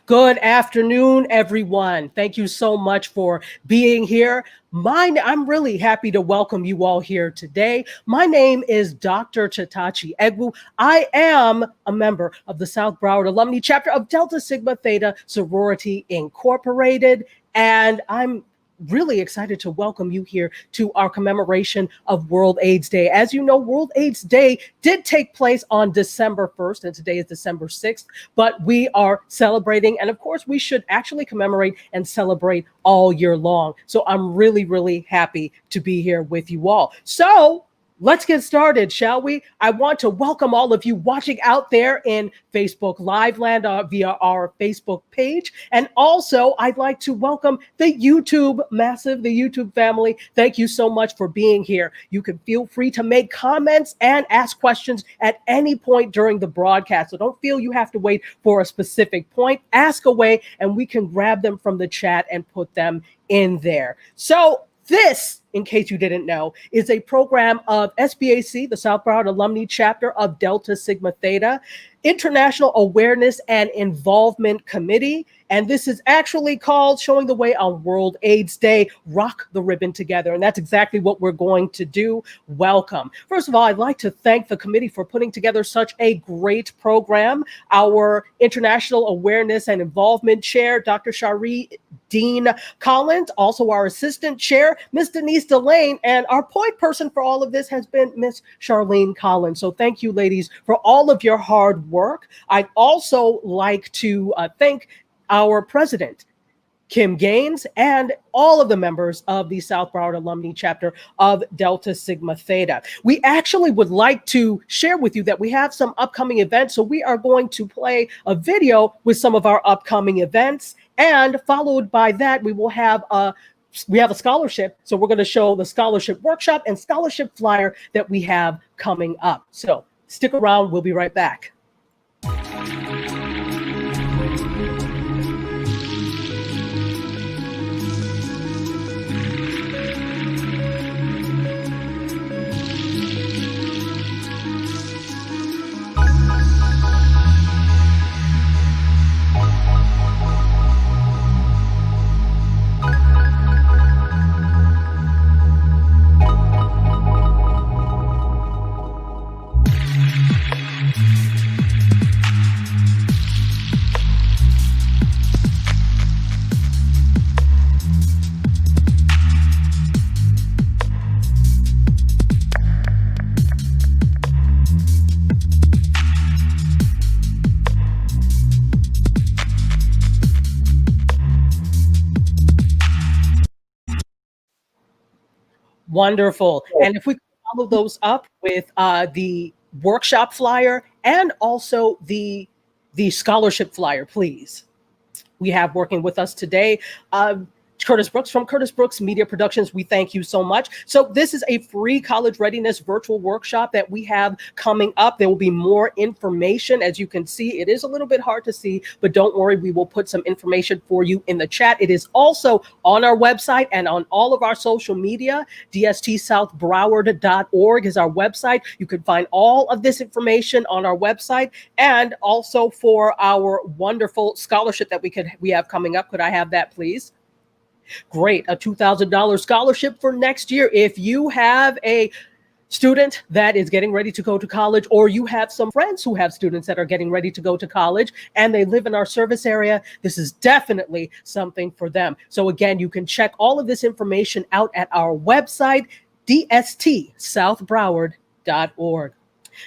Good afternoon, everyone. Thank you so much for being here. I'm really happy to welcome you all here today. My name is Dr. Chitachi Egwu. I am a member of the South Broward Alumni Chapter of Delta Sigma Theta Sorority Incorporated, and I'm really excited to welcome you here to our commemoration of World AIDS Day. As you know, World AIDS Day did take place on December 1st, and today is December 6th, but we are celebrating, and of course, we should actually commemorate and celebrate all year long. So I'm really, really happy to be here with you all. So let's get started, shall we? I want to welcome all of you watching out there in Facebook Live land via our Facebook page. And also, I'd like to welcome the YouTube family. Thank you so much for being here. You can feel free to make comments and ask questions at any point during the broadcast. So don't feel you have to wait for a specific point. Ask away, and we can grab them from the chat and put them in there. So this, in case you didn't know, is a program of SBAC, the South Broward Alumni Chapter of Delta Sigma Theta, International Awareness and Involvement Committee. And this is actually called Showing the Way on World AIDS Day, Rock the Ribbon Together. And that's exactly what we're going to do. Welcome. First of all, I'd like to thank the committee for putting together such a great program. Our International Awareness and Involvement Chair, Dr. Shari Dean Collins, also our Assistant Chair, Ms. Denise Delane, and our point person for all of this has been Ms. Charlene Collins. So thank you, ladies, for all of your hard work. I'd also like to thank our president, Kim Gaines, and all of the members of the South Broward Alumni Chapter of Delta Sigma Theta. We actually would like to share with you that we have some upcoming events. So we are going to play a video with some of our upcoming events, and followed by that, we have a scholarship. So we're going to show the scholarship workshop and scholarship flyer that we have coming up. So stick around. We'll be right back. Wonderful. And if we could follow those up with the workshop flyer and also the scholarship flyer, please. We have working with us today, Curtis Brooks from Curtis Brooks Media Productions. We thank you so much. So this is a free college readiness virtual workshop that we have coming up. There will be more information. As you can see, it is a little bit hard to see, but don't worry, we will put some information for you in the chat. It is also on our website and on all of our social media. DSTSouthBroward.org is our website. You can find all of this information on our website, and also for our wonderful scholarship that we have coming up. Could I have that, please? Great, a $2,000 scholarship for next year. If you have a student that is getting ready to go to college, or you have some friends who have students that are getting ready to go to college and they live in our service area, this is definitely something for them. So again, you can check all of this information out at our website, DSTSouthBroward.org.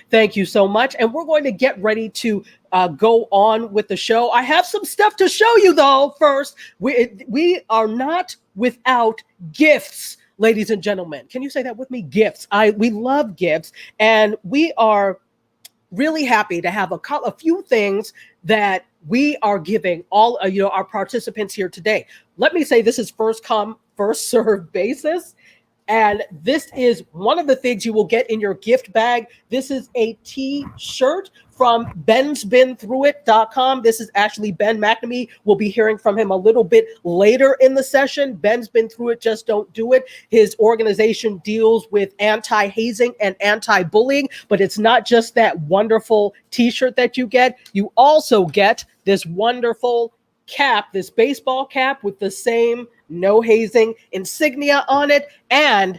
Thank you so much. And we're going to get ready to go on with the show. I have some stuff to show you, though. First, we are not without gifts, ladies and gentlemen. Can you say that with me? Gifts. We love gifts, and we are really happy to have a few things that we are giving all our participants here today. Let me say this is first come, first served basis. And this is one of the things you will get in your gift bag. This is a t-shirt from bensbeenthroughit.com. This is actually Ben McNamee. We'll be hearing from him a little bit later in the session. Ben's been through it, just don't do it. His organization deals with anti-hazing and anti-bullying, but it's not just that wonderful t-shirt that you get. You also get this wonderful cap, this baseball cap with the same no hazing insignia on it, and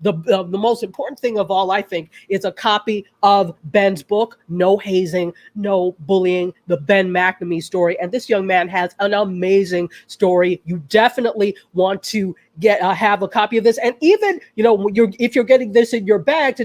the most important thing of all, I think, is a copy of Ben's book, No Hazing, No Bullying, the Ben McNamee story. And this young man has an amazing story. You definitely want to have a copy of this. And even, if you're getting this in your bag,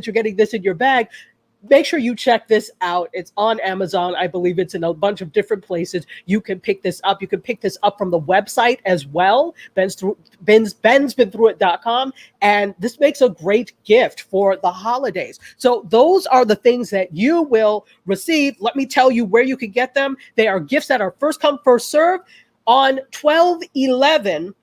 make sure you check this out. It's on Amazon. I believe it's in a bunch of different places. You can pick this up. You can pick this up from the website as well, bensbeenthrough.com. And this makes a great gift for the holidays. So those are the things that you will receive. Let me tell you where you can get them. They are gifts that are first come, first serve. On 12/11,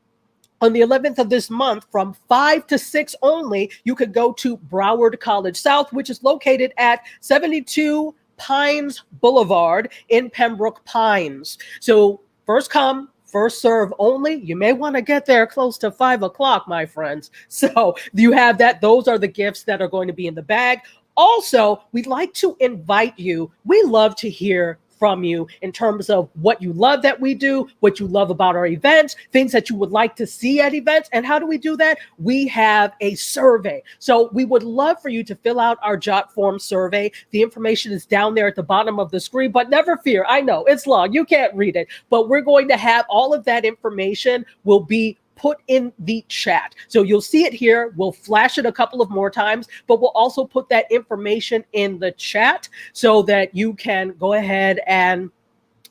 on the 11th of this month, from 5 to 6 only, you could go to Broward College South, which is located at 72 Pines Boulevard in Pembroke Pines. So first come, first serve only. You may want to get there close to 5 o'clock, my friends. So you have that. Those are the gifts that are going to be in the bag. Also, we'd like to invite you. We love to hear from you in terms of what you love that we do, what you love about our events, things that you would like to see at events. And how do we do that? We have a survey. So we would love for you to fill out our jot form survey. The information is down there at the bottom of the screen, but never fear. I know it's long. You can't read it, but we're going to have all of that information will be put in the chat. So you'll see it here. We'll flash it a couple of more times, but we'll also put that information in the chat so that you can go ahead and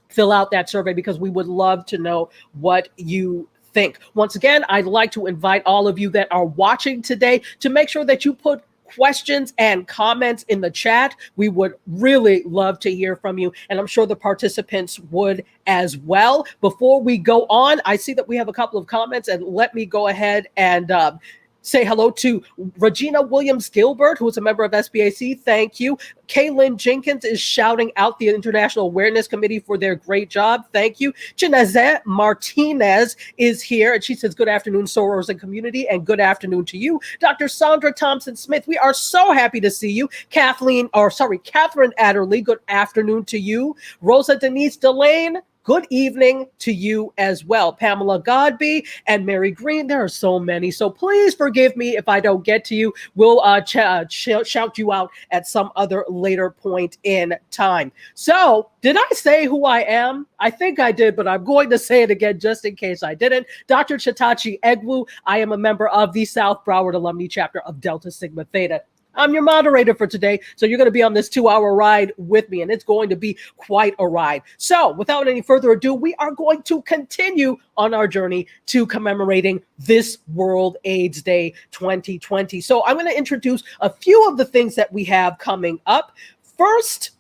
fill out that survey, because we would love to know what you think. Once again, I'd like to invite all of you that are watching today to make sure that you put questions and comments in the chat. We would really love to hear from you, and I'm sure the participants would as well. Before we go on, I see that we have a couple of comments, and let me go ahead and say hello to Regina Williams-Gilbert, who is a member of SBAC. Thank you. Kaylin Jenkins is shouting out the International Awareness Committee for their great job. Thank you. Janazette Martinez is here, and she says, good afternoon, Sorors and community, and good afternoon to you. Dr. Sandra Thompson-Smith, we are so happy to see you. Catherine Adderley, good afternoon to you. Rosa Denise Delane, good evening to you as well. Pamela Godby and Mary Green. There are so many. So please forgive me if I don't get to you. We'll shout you out at some other later point in time. So did I say who I am? I think I did, but I'm going to say it again just in case I didn't. Dr. Chitachi Egwu. I am a member of the South Broward Alumni Chapter of Delta Sigma Theta. I'm your moderator for today, so you're going to be on this 2-hour ride with me, and it's going to be quite a ride. So without any further ado, we are going to continue on our journey to commemorating this World AIDS Day 2020. So I'm going to introduce a few of the things that we have coming up. First,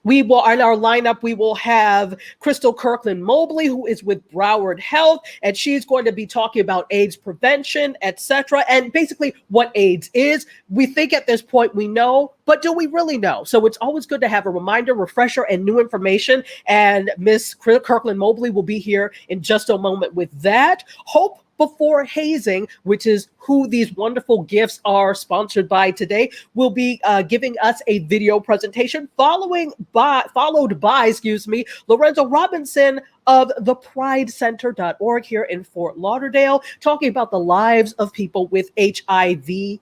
we will, in our lineup, we will have Crystal Kirkland Mobley, who is with Broward Health, and she's going to be talking about AIDS prevention, etc., and basically what AIDS is. We think at this point we know, but do we really know? So it's always good to have a reminder, refresher, and new information. And Miss Kirkland Mobley will be here in just a moment with that. Hope Before Hazing, which is who these wonderful gifts are sponsored by today, will be giving us a video presentation followed by Lorenzo Robinson of the pridecenter.org here in Fort Lauderdale, talking about the lives of people with HIV/AIDS.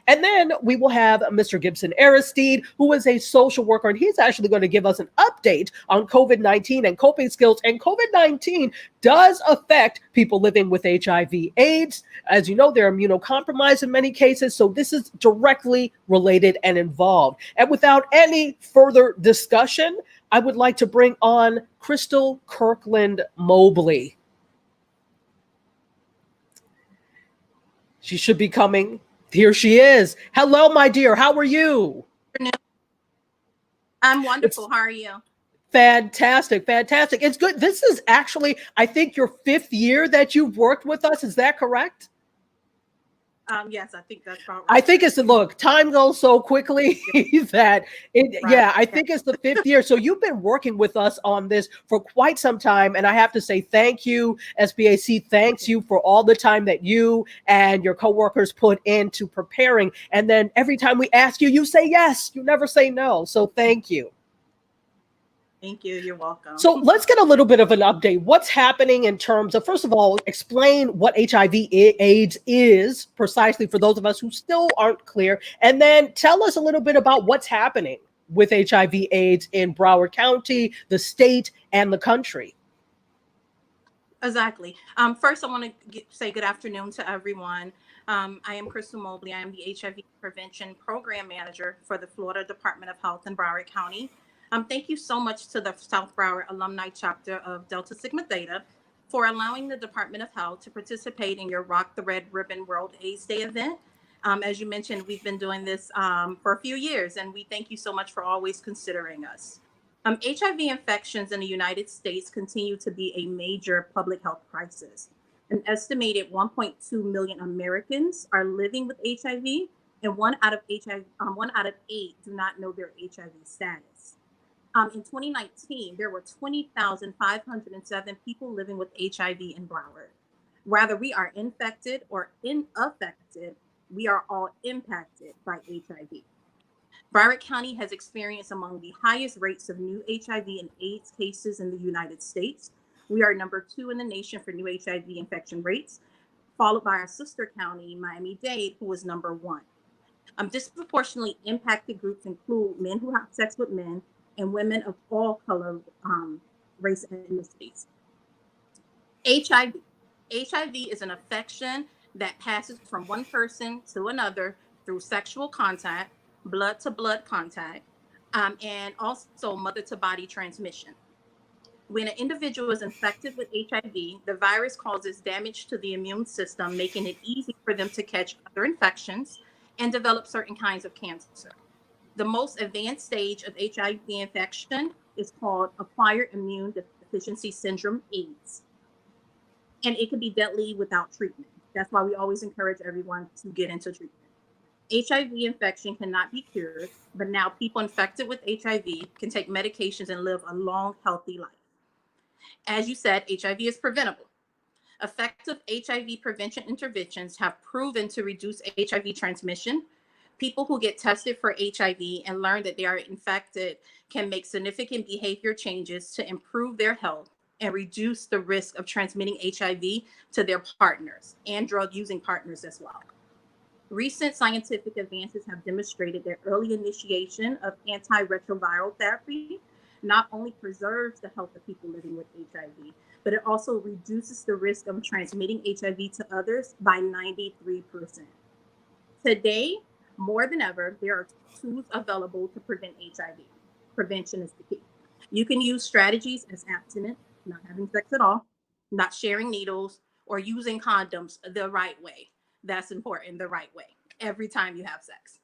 And then we will have Mr. Gibson Aristide, who is a social worker, and he's actually going to give us an update on COVID-19 and coping skills. And COVID-19 does affect people living with HIV/AIDS. As you know, they're immunocompromised in many cases, so this is directly related and involved. And without any further discussion, I would like to bring on Crystal Kirkland Mobley. She should be coming. Here she is. Hello, my dear. How are you? I'm wonderful. How are you? Fantastic. Fantastic. It's good. This is actually, I think, your 5th year that you've worked with us. Is that correct? Yes, I think that's probably. I think look, time goes so quickly that I think it's the 5th year. So you've been working with us on this for quite some time. And I have to say thank you. SBAC thanks you for all the time that you and your coworkers put into preparing. And then every time we ask you, you say yes. You never say no. So thank you. Thank you. You're welcome. So let's get a little bit of an update. What's happening in terms of, first of all, explain what HIV/AIDS is precisely for those of us who still aren't clear. And then tell us a little bit about what's happening with HIV/AIDS in Broward County, the state, and the country. Exactly. First, I want to say good afternoon to everyone. I am Crystal Mobley. I am the HIV Prevention Program Manager for the Florida Department of Health in Broward County. Thank you so much to the South Broward Alumni Chapter of Delta Sigma Theta for allowing the Department of Health to participate in your Rock the Red Ribbon World AIDS Day event. As you mentioned, we've been doing this for a few years, and we thank you so much for always considering us. HIV infections in the United States continue to be a major public health crisis. An estimated 1.2 million Americans are living with HIV, and one out of eight do not know their HIV status. In 2019, there were 20,507 people living with HIV in Broward. Whether we are infected or unaffected, we are all impacted by HIV. Broward County has experienced among the highest rates of new HIV and AIDS cases in the United States. We are number 2 in the nation for new HIV infection rates, followed by our sister county, Miami-Dade, who is number 1. Disproportionately impacted groups include men who have sex with men and women of all color, race, and ethnicities. HIV. HIV is an infection that passes from one person to another through sexual contact, blood to blood contact, and also mother to body transmission. When an individual is infected with HIV, the virus causes damage to the immune system, making it easy for them to catch other infections and develop certain kinds of cancer. The most advanced stage of HIV infection is called acquired immune deficiency syndrome, AIDS, and it can be deadly without treatment. That's why we always encourage everyone to get into treatment. HIV infection cannot be cured, but now people infected with HIV can take medications and live a long, healthy life. As you said, HIV is preventable. Effective HIV prevention interventions have proven to reduce HIV transmission. People who get tested for HIV and learn that they are infected can make significant behavior changes to improve their health and reduce the risk of transmitting HIV to their partners and drug using partners as well. Recent scientific advances have demonstrated that early initiation of antiretroviral therapy not only preserves the health of people living with HIV, but it also reduces the risk of transmitting HIV to others by 93%. Today, more than ever, there are tools available to prevent HIV. Prevention is the key. You can use strategies as abstinence, not having sex at all, not sharing needles, or using condoms the right way. That's important, the right way, every time you have sex.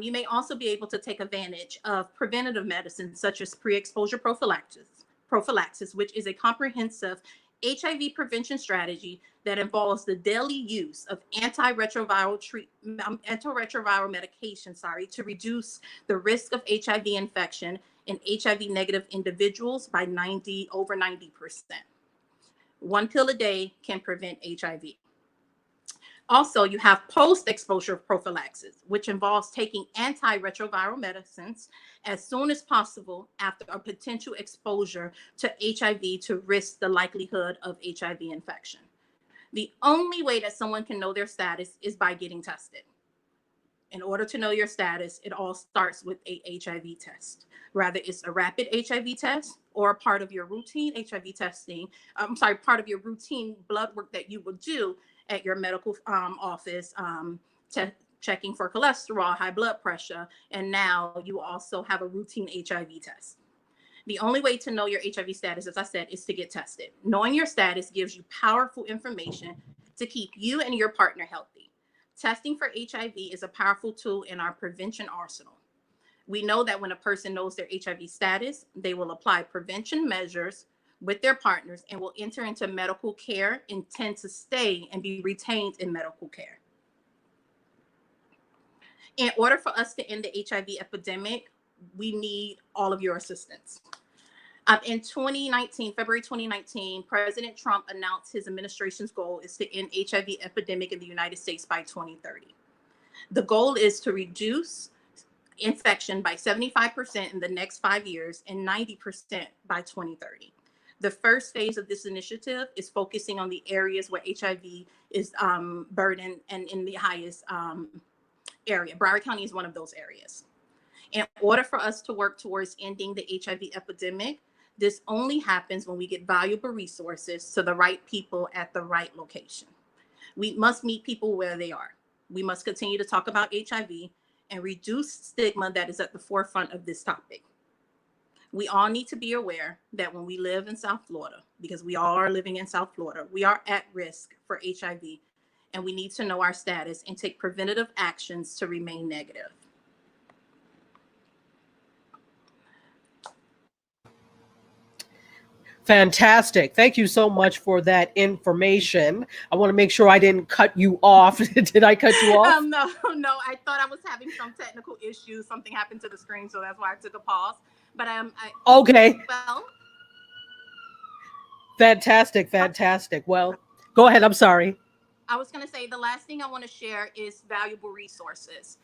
You may also be able to take advantage of preventative medicine, such as pre-exposure prophylaxis, which is a comprehensive HIV prevention strategy that involves the daily use of antiretroviral medication, to reduce the risk of HIV infection in HIV negative individuals by over 90%. One pill a day can prevent HIV. Also, you have post-exposure prophylaxis, which involves taking antiretroviral medicines as soon as possible after a potential exposure to HIV to risk the likelihood of HIV infection. The only way that someone can know their status is by getting tested. In order to know your status, it all starts with a HIV test. Whether it's a rapid HIV test or a part of your routine HIV testing, part of your routine blood work that you would do at your medical office, checking for cholesterol, high blood pressure, and now you also have a routine HIV test. The only way to know your HIV status, as I said, is to get tested. Knowing your status gives you powerful information to keep you and your partner healthy. Testing for HIV is a powerful tool in our prevention arsenal. We know that when a person knows their HIV status, they will apply prevention measures with their partners and will enter into medical care and tend to stay and be retained in medical care. In order for us to end the HIV epidemic, we need all of your assistance. In February 2019, President Trump announced his administration's goal is to end HIV epidemic in the United States by 2030. The goal is to reduce infection by 75% in the next 5 years and 90% by 2030. The first phase of this initiative is focusing on the areas where HIV is burdened and in the highest area. Broward County is one of those areas. In order for us to work towards ending the HIV epidemic, this only happens when we get valuable resources to the right people at the right location. We must meet people where they are. We must continue to talk about HIV and reduce stigma that is at the forefront of this topic. We all need to be aware that when we live in South Florida, because we all are living in South Florida, we are at risk for HIV, and we need to know our status and take preventative actions to remain negative. Fantastic. Thank you so much for that information. I want to make sure I didn't cut you off. Did I cut you off? No. I thought I was having some technical issues. Something happened to the screen, so that's why I took a pause. But okay. Well, fantastic. Well, go ahead. I'm sorry. I was going to say the last thing I want to share is valuable resources.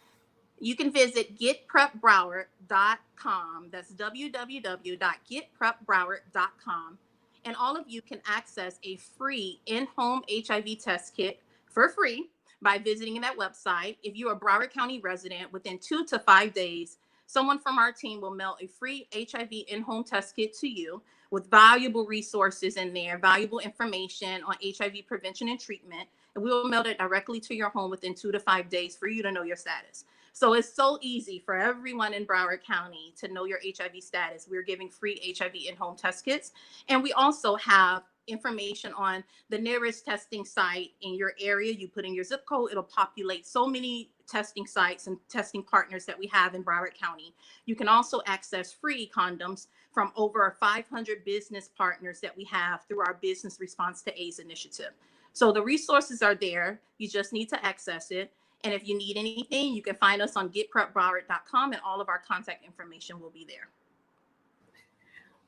You can visit getprepbroward.com. That's www.getprepbroward.com. And all of you can access a free in-home HIV test kit for free by visiting that website. If you're a Broward County resident, within 2 to 5 days, someone from our team will mail a free HIV in-home test kit to you with valuable resources in there, valuable information on HIV prevention and treatment. And we will mail it directly to your home within 2 to 5 days for you to know your status. So it's so easy for everyone in Broward County to know your HIV status. We're giving free HIV in-home test kits. And we also have information on the nearest testing site in your area. You put in your zip code, it'll populate so many testing sites and testing partners that we have in Broward County. You can also access free condoms from over 500 business partners that we have through our Business Response to AIDS initiative. So the resources are there. You just need to access it. And if you need anything, you can find us on getprepbroward.com, and all of our contact information will be there.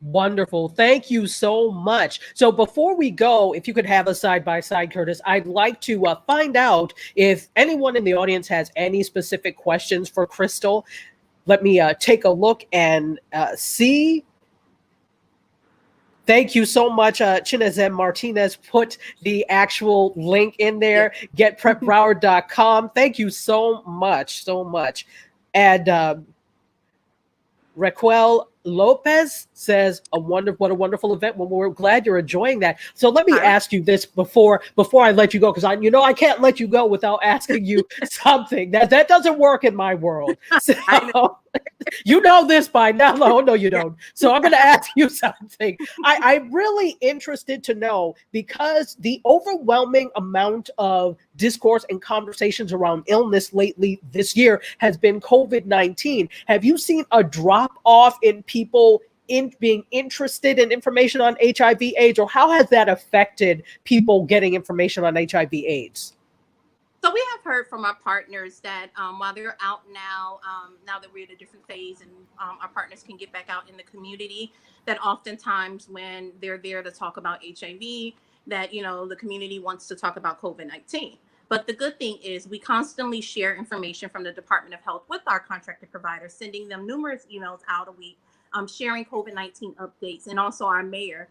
Wonderful. Thank you so much. So before we go, if you could have a side-by-side, Curtis, I'd like to find out if anyone in the audience has any specific questions for Crystal. Let me take a look and see. Thank you so much. Chinazem Martinez put the actual link in there, getprepbroward.com. Thank you so much. And Raquel Lopez says, what a wonderful event. Well, we're glad you're enjoying that. So let me ask you this before I let you go, because I can't let you go without asking you something. That doesn't work in my world. So, you know this by now. No, you don't. So I'm going to ask you something. I'm really interested to know, because the overwhelming amount of discourse and conversations around illness lately this year has been COVID-19. Have you seen a drop off in people in being interested in information on HIV/AIDS, or how has that affected people getting information on HIV/AIDS? So we have heard from our partners that while they're out now that we're in a different phase and our partners can get back out in the community, that oftentimes when they're there to talk about HIV, that, the community wants to talk about COVID-19. But the good thing is we constantly share information from the Department of Health with our contracted providers, sending them numerous emails out a week, sharing COVID-19 updates. And also our mayor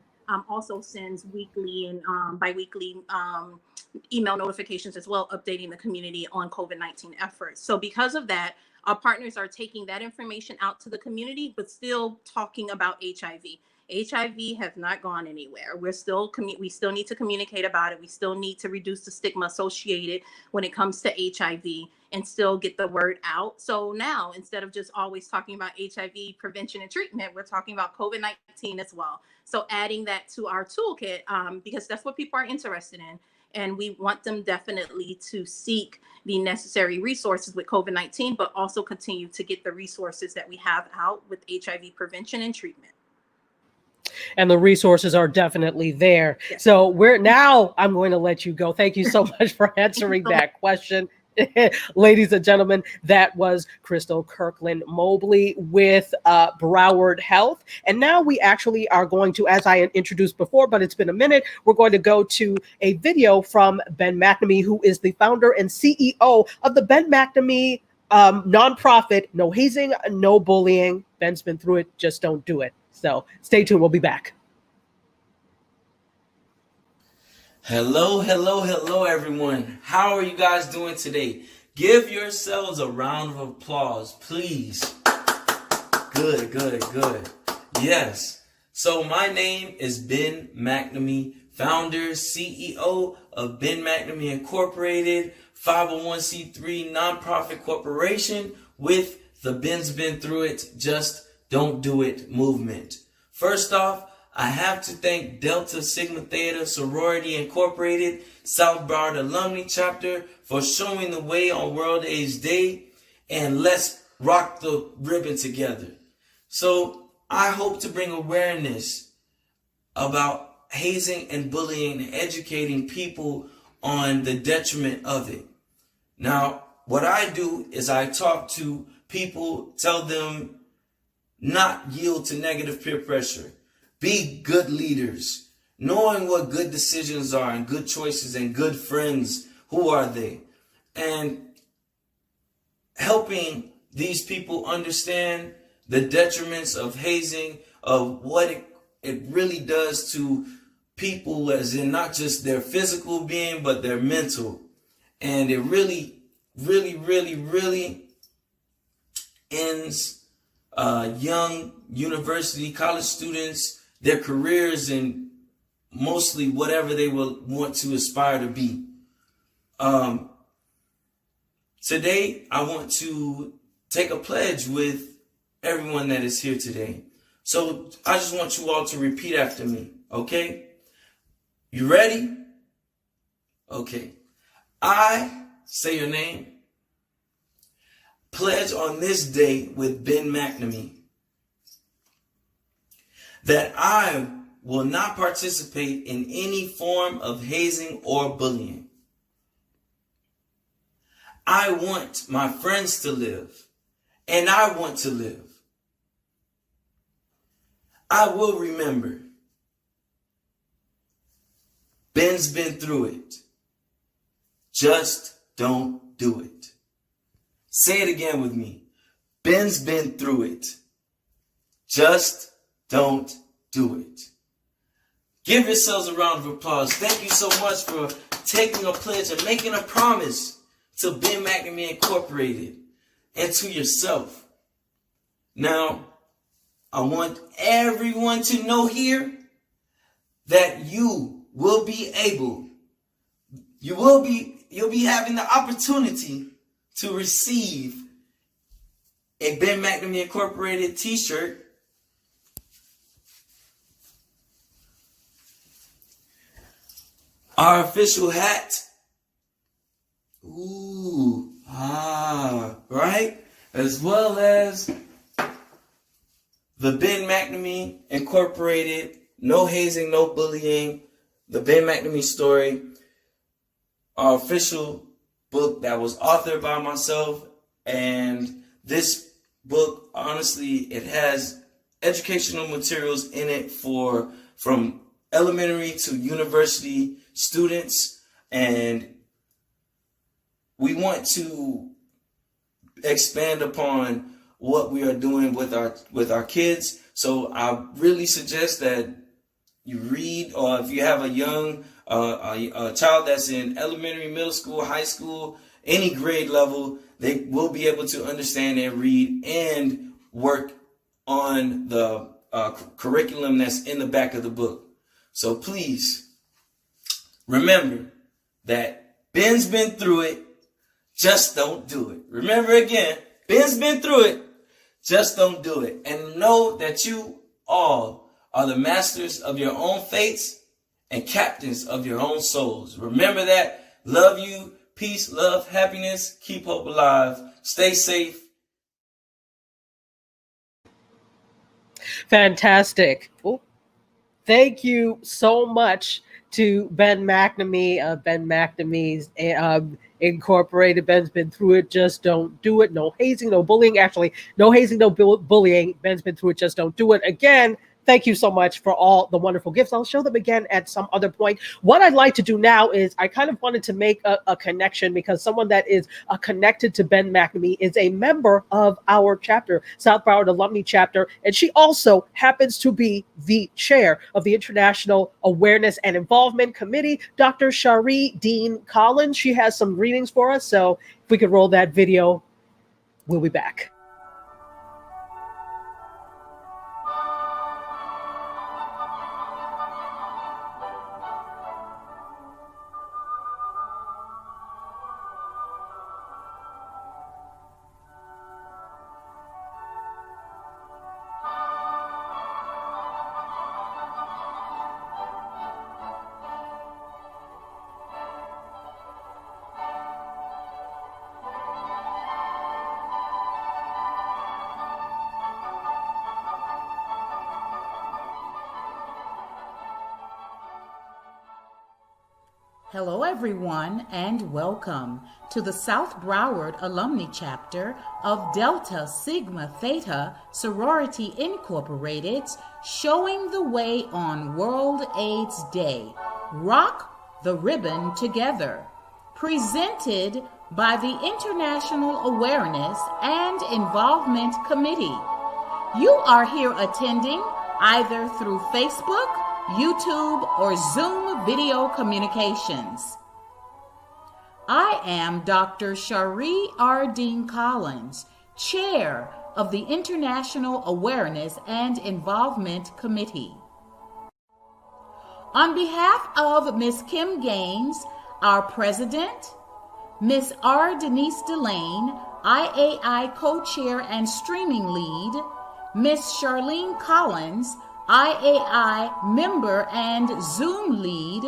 also sends weekly and biweekly email notifications as well, updating the community on COVID-19 efforts. So because of that, our partners are taking that information out to the community, but still talking about HIV. HIV has not gone anywhere. We still need to communicate about it. We still need to reduce the stigma associated when it comes to HIV and still get the word out. So now, instead of just always talking about HIV prevention and treatment, we're talking about COVID-19 as well. So adding that to our toolkit, because that's what people are interested in. And we want them definitely to seek the necessary resources with COVID-19, but also continue to get the resources that we have out with HIV prevention and treatment. And the resources are definitely there. Yes. So I'm going to let you go. Thank you so much for answering that question. Ladies and gentlemen, that was Crystal Kirkland Mobley with Broward Health. And now we actually are going to, as I introduced before, but it's been a minute, we're going to go to a video from Ben McNamee, who is the founder and CEO of the Ben McNamee nonprofit, no hazing, no bullying. Ben's been through it, just don't do it. So stay tuned. We'll be back. Hello, hello, hello, everyone. How are you guys doing today? Give yourselves a round of applause, please. Good, good, good. Yes. So my name is Ben McNamee, founder, CEO of Ben McNamee Incorporated, 501c3 nonprofit corporation with the Ben's Been Through It, Just Don't Do It movement. First off, I have to thank Delta Sigma Theta Sorority Incorporated, South Broward Alumni Chapter for showing the way on World AIDS Day, and let's rock the ribbon together. So I hope to bring awareness about hazing and bullying and educating people on the detriment of it. Now, what I do is I talk to people, tell them not yield to negative peer pressure. Be good leaders, knowing what good decisions are and good choices and good friends, who are they? And helping these people understand the detriments of hazing, of what it really does to people, as in not just their physical being, but their mental. And it really, really, really, really ends young university, college students, their careers, and mostly whatever they will want to aspire to be. Today, I want to take a pledge with everyone that is here today. So I just want you all to repeat after me, okay? You ready? Okay. I, say your name, pledge on this day with Ben McNamee that I will not participate in any form of hazing or bullying. I want my friends to live, and I want to live. I will remember. Ben's been through it. Just don't do it. Say it again with me. Ben's been through it. Just don't do it. Give yourselves a round of applause. Thank you so much for taking a pledge and making a promise to Ben McNamee Incorporated and to yourself. Now, I want everyone to know here that you'll be having the opportunity to receive a Ben McNamee Incorporated t-shirt, our official hat, right? As well as the Ben McNamee Incorporated, No Hazing, No Bullying, the Ben McNamee Story, our official book that was authored by myself. And this book, honestly, it has educational materials in it from elementary to university students, and we want to expand upon what we are doing with our kids. So I really suggest that you read, or if you have a young a child that's in elementary, middle school, high school, any grade level, they will be able to understand and read and work on the curriculum that's in the back of the book. So please remember that Ben's been through it. Just don't do it. Remember again, Ben's been through it. Just don't do it. And know that you all are the masters of your own fates and captains of your own souls. Remember that. Love you. Peace, love, happiness. Keep hope alive. Stay safe. Fantastic. Well, thank you so much to Ben McNamee, Ben McNamee's Incorporated. Ben's been through it. Just don't do it. No hazing, no bullying. Actually, no hazing, no bullying. Ben's been through it. Just don't do it. Again, Thank you so much for all the wonderful gifts. I'll show them again at some other point. What I'd like to do now is I kind of wanted to make a connection because someone that is connected to Ben McNamee is a member of our chapter, South Broward Alumni Chapter, and she also happens to be the chair of the International Awareness and Involvement Committee, Dr. Shari Dean Collins. She has some greetings for us, so if we could roll that video, we'll be back. Hello, everyone, and welcome to the South Broward Alumni Chapter of Delta Sigma Theta Sorority Incorporated, showing the way on World AIDS Day. Rock the Ribbon Together. Presented by the International Awareness and Involvement Committee. You are here attending either through Facebook, YouTube, or Zoom video communications. I am Dr. Shari R. Dean Collins, Chair of the International Awareness and Involvement Committee. On behalf of Ms. Kim Gaines, our President, Ms. R. Denise Delane, IAI Co-Chair and Streaming Lead, Ms. Charlene Collins, IAI Member and Zoom Lead,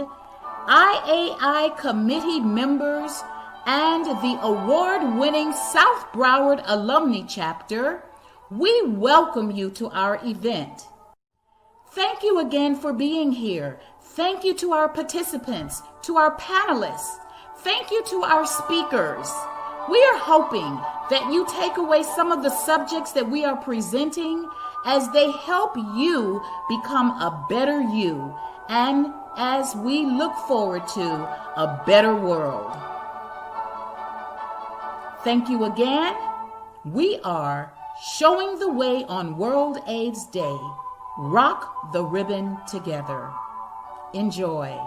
IAI Committee Members, and the award-winning South Broward Alumni Chapter, we welcome you to our event. Thank you again for being here. Thank you to our participants, to our panelists. Thank you to our speakers. We are hoping that you take away some of the subjects that we are presenting as they help you become a better you, and as we look forward to a better world. Thank you again. We are showing the way on World AIDS Day. Rock the ribbon together. Enjoy.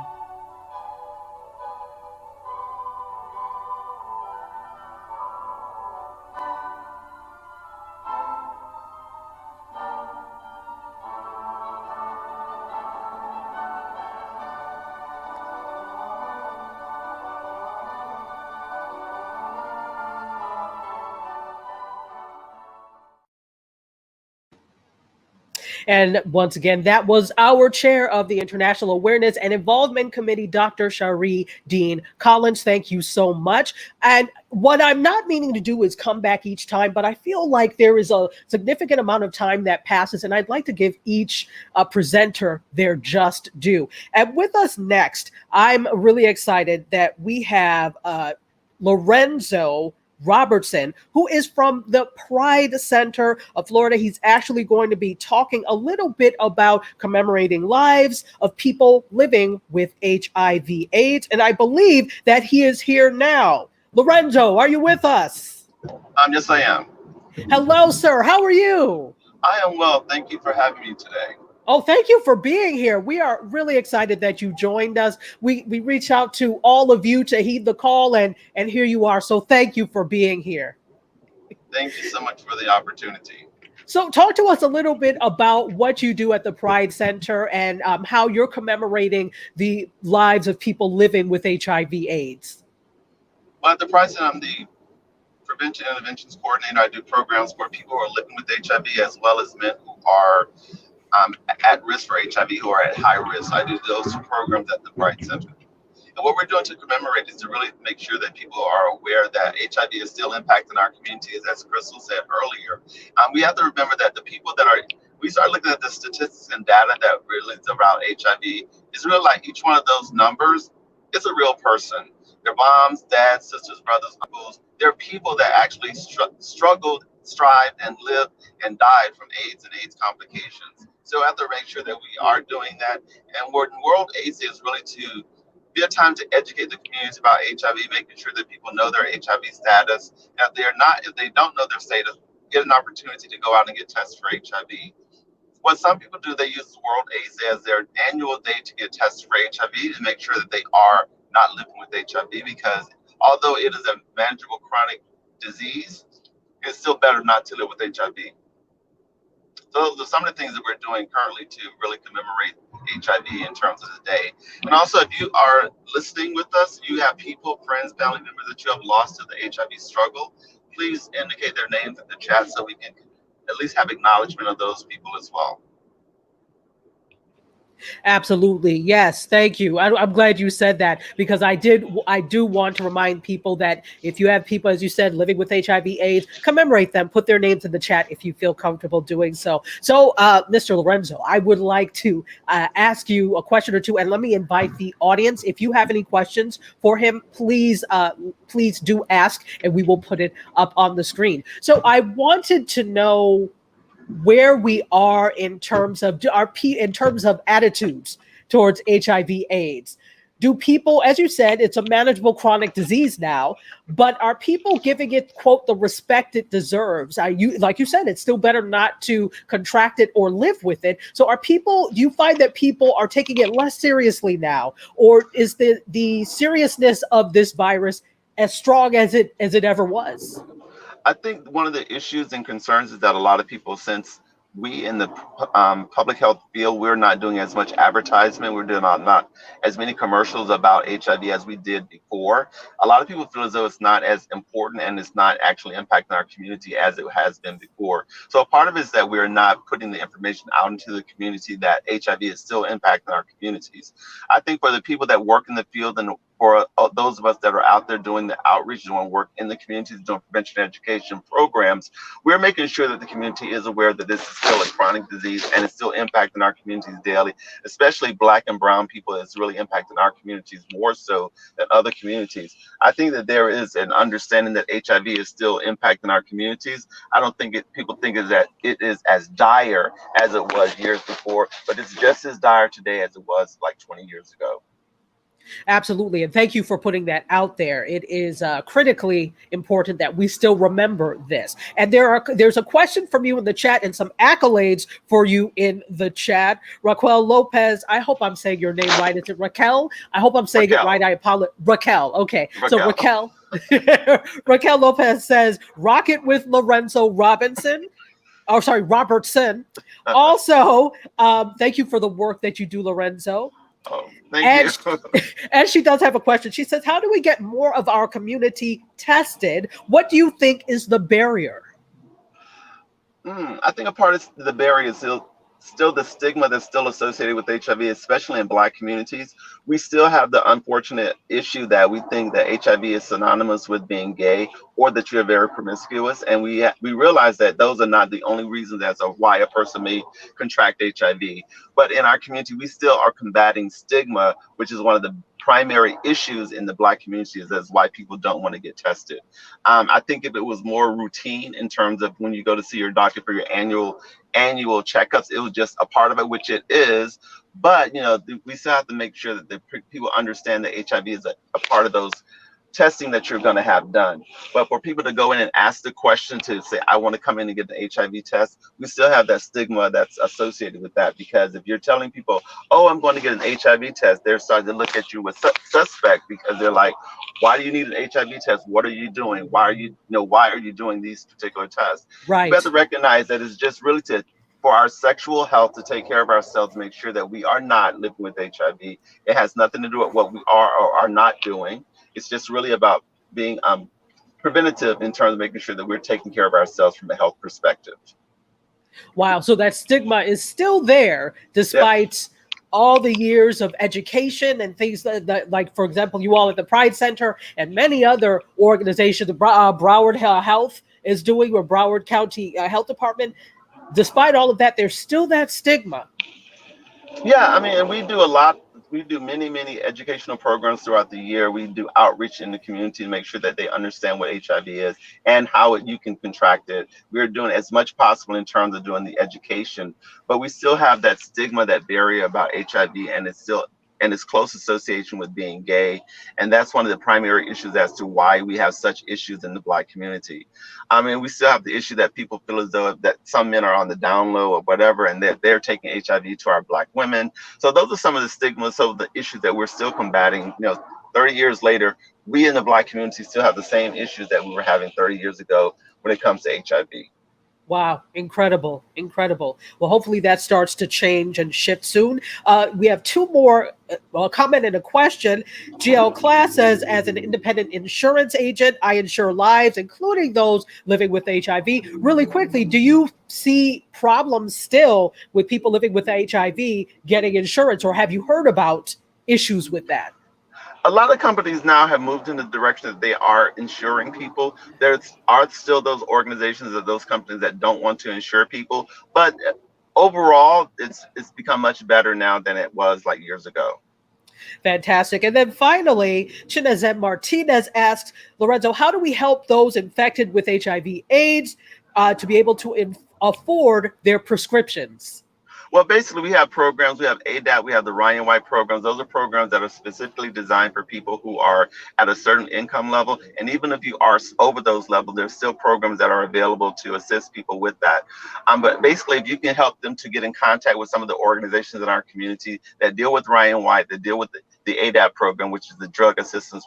And once again, that was our chair of the International Awareness and Involvement Committee, Dr. Shari Dean Collins. Thank you so much. And what I'm not meaning to do is come back each time, but I feel like there is a significant amount of time that passes, and I'd like to give each presenter their just due. And with us next, I'm really excited that we have Lorenzo Robertson, who is from the Pride Center of Florida. He's actually going to be talking a little bit about commemorating lives of people living with HIV/AIDS. And I believe that he is here now. Lorenzo, are you with us? Yes, I am. Hello, sir. How are you? I am well. Thank you for having me today. Oh, thank you for being here. We are really excited that you joined us. We reached out to all of you to heed the call, and here you are. So thank you for being here. Thank you so much for the opportunity. So talk to us a little bit about what you do at the Pride Center and how you're commemorating the lives of people living with HIV/AIDS. Well, at the Pride Center, I'm the Prevention Interventions Coordinator. I do programs for people who are living with HIV as well as men who are at risk for HIV, who are at high risk. I do those programs at the Pride Center. And what we're doing to commemorate is to really make sure that people are aware that HIV is still impacting our communities, as Crystal said earlier. We have to remember that the people that are, we start looking at the statistics and data that really is around HIV, it's really like each one of those numbers is a real person. Their moms, dads, sisters, brothers, uncles. They're people that actually struggled, strived, and lived and died from AIDS and AIDS complications. still have to make sure that we are doing that. And World AIDS is really to be a time to educate the community about HIV, making sure that people know their HIV status. And if they don't know their status, get an opportunity to go out and get tested for HIV. What some people do, they use World AIDS as their annual day to get tested for HIV to make sure that they are not living with HIV, because although it is a manageable chronic disease, it's still better not to live with HIV. So those are some of the things that we're doing currently to really commemorate HIV in terms of the day. And also, if you are listening with us, you have people, friends, family members that you have lost to the HIV struggle, please indicate their names in the chat so we can at least have acknowledgement of those people as well. Absolutely. Yes. Thank you. I'm glad you said that, because I do want to remind people that if you have people, as you said, living with HIV/AIDS, commemorate them, put their names in the chat if you feel comfortable doing so. So, Mr. Lorenzo, I would like to ask you a question or two, and let me invite the audience. If you have any questions for him, please do ask, and we will put it up on the screen. So I wanted to know where we are in terms of attitudes towards HIV/AIDS. Do people, as you said, it's a manageable chronic disease now, but are people giving it, quote, the respect it deserves? Like you said, it's still better not to contract it or live with it. So do you find that people are taking it less seriously now, or is the seriousness of this virus as strong as it ever was? I think one of the issues and concerns is that a lot of people, since we in the public health field, we're not doing as much advertisement. We're doing not as many commercials about HIV as we did before. A lot of people feel as though it's not as important and it's not actually impacting our community as it has been before. So a part of it is that we're not putting the information out into the community that HIV is still impacting our communities. I think for the people that work in the field and for those of us that are out there doing the outreach, doing work in the communities, doing prevention education programs, we're making sure that the community is aware that this is still a chronic disease and it's still impacting our communities daily, especially Black and brown people. It's really impacting our communities more so than other communities. I think that there is an understanding that HIV is still impacting our communities. I don't think people think that it is as dire as it was years before, but it's just as dire today as it was like 20 years ago. Absolutely. And thank you for putting that out there. It is critically important that we still remember this. And there's a question from you in the chat and some accolades for you in the chat. Raquel Lopez, I hope I'm saying your name right. Is it Raquel? I hope I'm saying it right. I apologize. Raquel. Okay. So Raquel. Raquel Lopez says, "Rocket with Lorenzo Robertson." Also, thank you for the work that you do, Lorenzo. Oh, thank you. And she does have a question. She says, how do we get more of our community tested? What do you think is the barrier? I think a part of the barrier is still the stigma that's still associated with HIV, especially in Black communities. We still have the unfortunate issue that we think that HIV is synonymous with being gay, or that you're very promiscuous. And we realize that those are not the only reasons as to why a person may contract HIV. But in our community, we still are combating stigma, which is one of the primary issues in the Black community. That's why people don't want to get tested. I think if it was more routine in terms of when you go to see your doctor for your annual checkups, it was just a part of it, which it is. But we still have to make sure that the people understand that HIV is a part of those testing that you're going to have done. But for people to go in and ask the question to say, I want to come in and get the HIV test, we still have that stigma that's associated with that. Because if you're telling people, oh, I'm going to get an HIV test, they're starting to look at you with suspect, because they're like, why do you need an HIV test? What are you doing? Why are you doing these particular tests? Right. We have to recognize that it's just really for our sexual health, to take care of ourselves, make sure that we are not living with HIV. It has nothing to do with what we are or are not doing. It's just really about being preventative in terms of making sure that we're taking care of ourselves from a health perspective. Wow. So that stigma is still there, despite all the years of education and things that, like, for example, you all at the Pride Center and many other organizations, the Broward Health is doing, or Broward County Health Department. Despite all of that, there's still that stigma. Yeah, I mean, and we do a lot we do many educational programs throughout the year. We do outreach in the community to make sure that they understand what HIV is and how you can contract it. We're doing as much possible in terms of doing the education, but we still have that stigma, that barrier about HIV, and its close association with being gay. And that's one of the primary issues as to why we have such issues in the Black community. I mean, we still have the issue that people feel as though that some men are on the down low or whatever, and that they're taking HIV to our Black women. So those are some of the stigmas of the issues that we're still combating. 30 years later, we in the Black community still have the same issues that we were having 30 years ago when it comes to HIV. Wow, incredible, incredible. Well, hopefully that starts to change and shift soon. We have two more, a comment and a question. GL Class says, as an independent insurance agent, I insure lives, including those living with HIV. Really quickly, do you see problems still with people living with HIV getting insurance, or have you heard about issues with that? A lot of companies now have moved in the direction that they are insuring people. There are still those organizations or those companies that don't want to insure people, but overall, it's become much better now than it was like years ago. Fantastic. And then finally, Chinazet Martinez asks, Lorenzo, how do we help those infected with HIV/AIDS to be able to afford their prescriptions? Well, basically, we have programs. We have ADAP. We have the Ryan White programs. Those are programs that are specifically designed for people who are at a certain income level. And even if you are over those levels, there's still programs that are available to assist people with that. But basically, if you can help them to get in contact with some of the organizations in our community that deal with Ryan White, that deal with the ADAP program, which is the drug assistance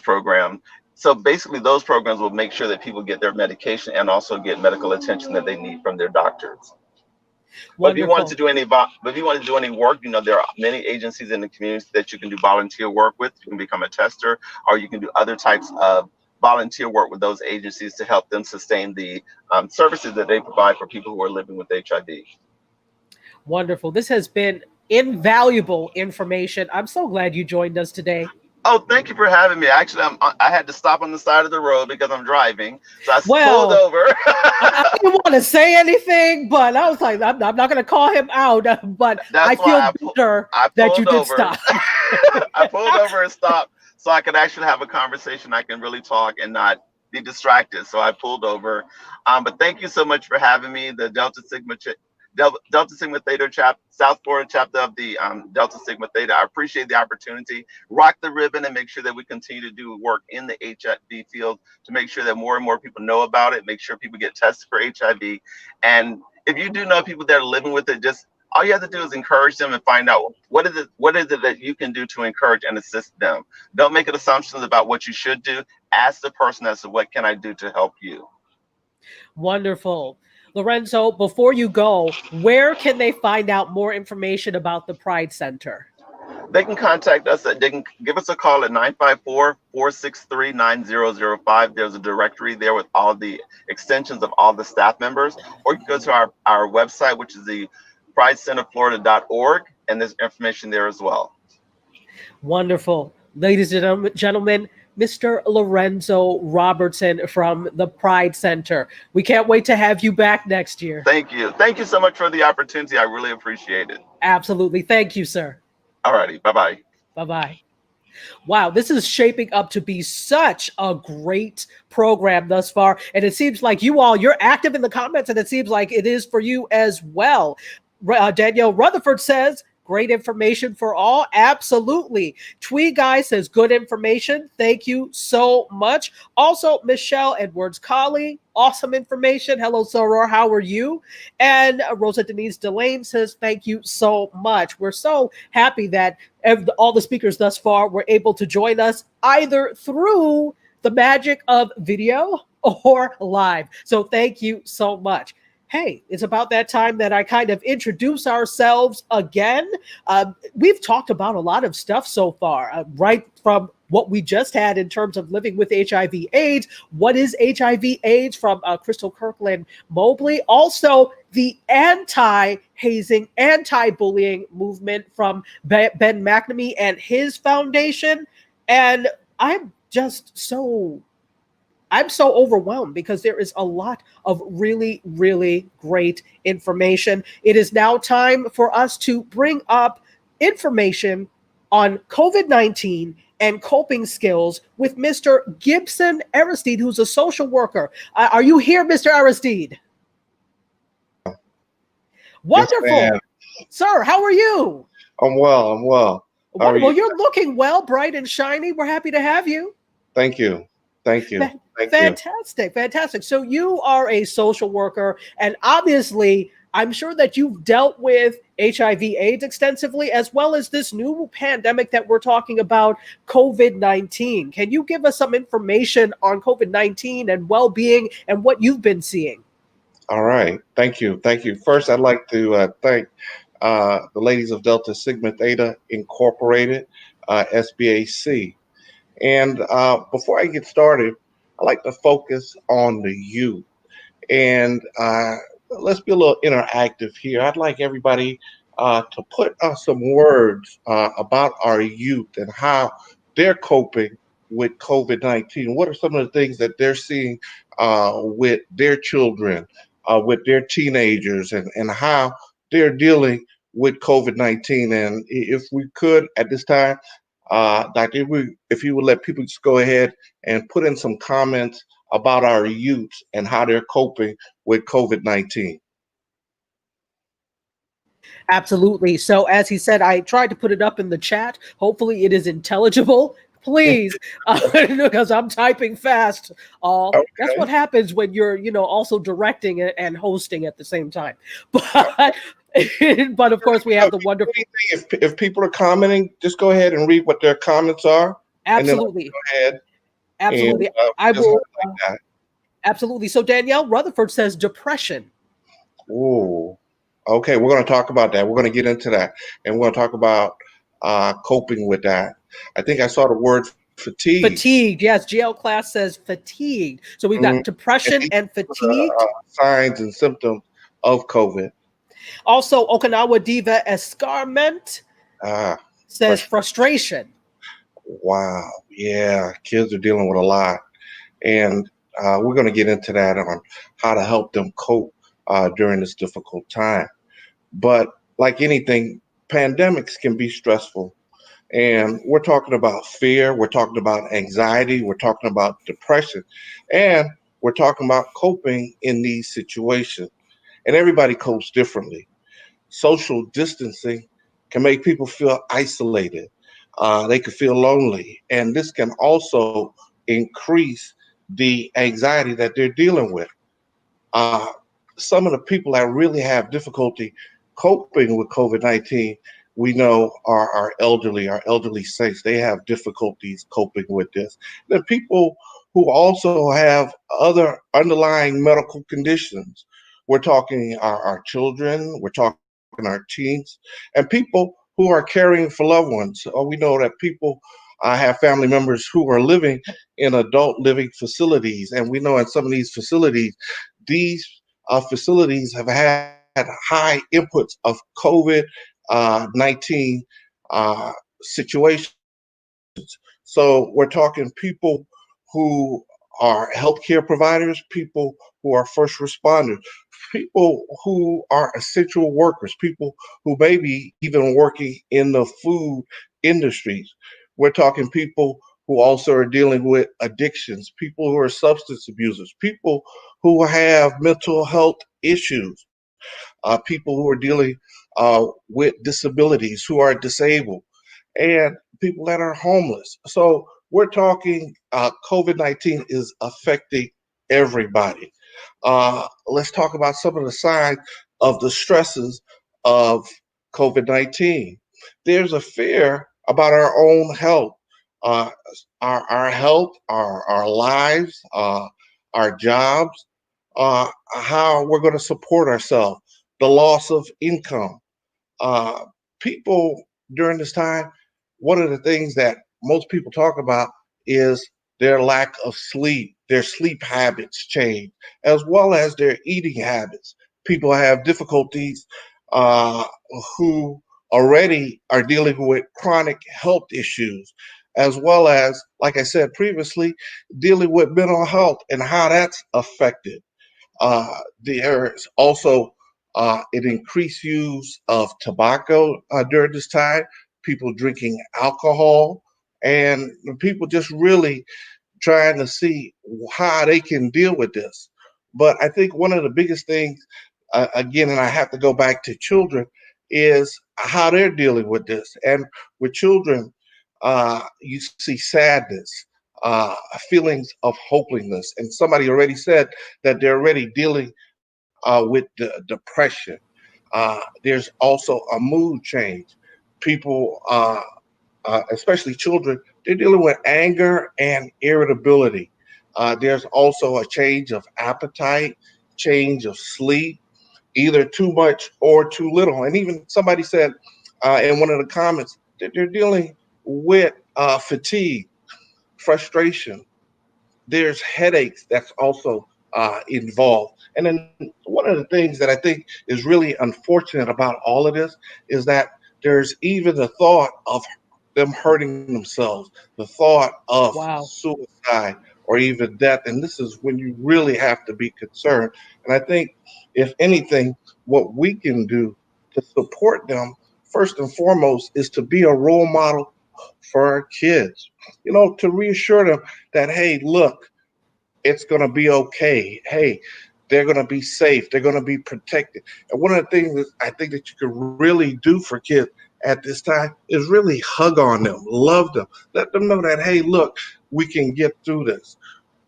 program. So basically, those programs will make sure that people get their medication and also get medical attention that they need from their doctors. But if you want to do any work, there are many agencies in the community that you can do volunteer work with. You can become a tester, or you can do other types of volunteer work with those agencies to help them sustain the services that they provide for people who are living with HIV. Wonderful. This has been invaluable information. I'm so glad you joined us today. Oh, thank you for having me. Actually, I had to stop on the side of the road because I'm driving, so I pulled over. I didn't want to say anything, but I was like, I'm not going to call him out, but I feel better that you did stop. I pulled over and stopped so I could actually have a conversation. I can really talk and not be distracted. So I pulled over. But thank you so much for having me. The Delta Sigma Theta South Florida chapter of the Delta Sigma Theta. I appreciate the opportunity. Rock the ribbon and make sure that we continue to do work in the HIV field to make sure that more and more people know about it, make sure people get tested for HIV. And if you do know people that are living with it, just all you have to do is encourage them and find out what is it that you can do to encourage and assist them. Don't make assumptions about what you should do. Ask the person as to what can I do to help you. Wonderful. Lorenzo, before you go, where can they find out more information about the Pride Center? They can contact us. They can give us a call at 954-463-9005. There's a directory there with all the extensions of all the staff members. Or you can go to our website, which is the pridecenterflorida.org, and there's information there as well. Wonderful. Ladies and gentlemen, Mr. Lorenzo Robertson from the Pride Center. We can't wait to have you back next year. Thank you. Thank you so much for the opportunity. I really appreciate it. Absolutely. Thank you, sir. All righty. Bye-bye. Bye-bye. Wow, this is shaping up to be such a great program thus far. And it seems like you're active in the comments, and it seems like it is for you as well. Danielle Rutherford says, great information for all. Absolutely. Twee Guy says, good information. Thank you so much. Also, Michelle Edwards-Colley, awesome information. Hello, Soror. How are you? And Rosa Denise Delane says, thank you so much. We're so happy that all the speakers thus far were able to join us either through the magic of video or live. So thank you so much. Hey, it's about that time that I kind of introduce ourselves again. We've talked about a lot of stuff so far, right from what we just had in terms of living with HIV/AIDS. What is HIV/AIDS from Crystal Kirkland Mobley? Also, the anti-hazing, anti-bullying movement from Ben McNamee and his foundation. And I'm so overwhelmed because there is a lot of really, really great information. It is now time for us to bring up information on COVID-19 and coping skills with Mr. Gibson Aristide, who's a social worker. Are you here, Mr. Aristide? Yes, ma'am. Wonderful. Sir, how are you? I'm well. I'm well. How are Wonderful. you? You're looking well, bright and shiny. We're happy to have you. Thank you. Thank you. Thank you. Fantastic, fantastic. So you are a social worker, and obviously, I'm sure that you've dealt with HIV/AIDS extensively, as well as this new pandemic that we're talking about, COVID-19. Can you give us some information on COVID-19 and well-being and what you've been seeing? All right. Thank you. Thank you. First, I'd like to thank the ladies of Delta Sigma Theta Incorporated, SBAC. And before I get started, I like to focus on the youth. And let's be a little interactive here. I'd like everybody to put some words about our youth and how they're coping with COVID-19. What are some of the things that they're seeing with their children, with their teenagers, and how they're dealing with COVID-19? And if we could at this time, Doctor, if you would let people just go ahead and put in some comments about our youth and how they're coping with COVID-19. Absolutely. So, as he said, I tried to put it up in the chat. Hopefully, it is intelligible. Please, because I'm typing fast. Okay. That's what happens when you're, also directing and hosting at the same time. But, but of course, we have the wonderful. If people are commenting, just go ahead and read what their comments are. Absolutely. And then go ahead. Absolutely. And, I will. like that. Absolutely. So Danielle Rutherford says depression. Ooh. Okay, we're going to talk about that. We're going to get into that, and we're going to talk about coping with that. I think I saw the word fatigue. Fatigued. Yes, GL class says fatigued. So we've got depression and fatigue. Signs and symptoms of COVID. Also, Okinawa Diva Escarment says frustration. Wow. Yeah, kids are dealing with a lot. And we're going to get into that on how to help them cope during this difficult time. But like anything, pandemics can be stressful. And we're talking about fear, we're talking about anxiety, we're talking about depression, and we're talking about coping in these situations. And everybody copes differently. Social distancing can make people feel isolated. They can feel lonely. And this can also increase the anxiety that they're dealing with. Uh, some of the people that really have difficulty coping with COVID-19, we know are our elderly saints. They have difficulties coping with this. The people who also have other underlying medical conditions. We're talking our children, we're talking our teens, and people who are caring for loved ones. We know that people have family members who are living in adult living facilities, and we know in some of these facilities have had high inputs of COVID-19 situations. So we're talking people who are healthcare providers, people who are first responders, people who are essential workers, people who may be even working in the food industries. We're talking people who also are dealing with addictions, people who are substance abusers, people who have mental health issues, people who are dealing with disabilities, who are disabled, and people that are homeless. So we're talking COVID-19 is affecting everybody. Let's talk about some of the signs of the stresses of COVID-19. There's a fear about our own health, uh, our health, our lives, our jobs, how we're going to support ourselves, the loss of income. Uh, People during this time, one of the things that most people talk about is their lack of sleep, their sleep habits change, as well as their eating habits. People have difficulties uh, who already are dealing with chronic health issues, as well as, like I said previously, dealing with mental health and how that's affected. There's also It increased use of tobacco during this time, people drinking alcohol, and people just really trying to see how they can deal with this. But I think one of the biggest things, again, and I have to go back to children, is how they're dealing with this. And with children, you see sadness, feelings of hopelessness. And somebody already said that they're already dealing with the depression. There's also a mood change. People, especially children, they're dealing with anger and irritability. There's also a change of appetite, change of sleep, either too much or too little. And even somebody said in one of the comments that they're dealing with fatigue, frustration. There's headaches that's also involved. And then one of the things that I think is really unfortunate about all of this is that there's even the thought of them hurting themselves, the thought of Wow. suicide or even death. And this is when you really have to be concerned. And I think, if anything, what we can do to support them, first and foremost, is to be a role model for our kids, to reassure them that, hey, look, it's going to be okay. Hey, they're going to be safe. They're going to be protected. And one of the things that I think that you can really do for kids at this time is really hug on them, love them, let them know that, hey, look, we can get through this.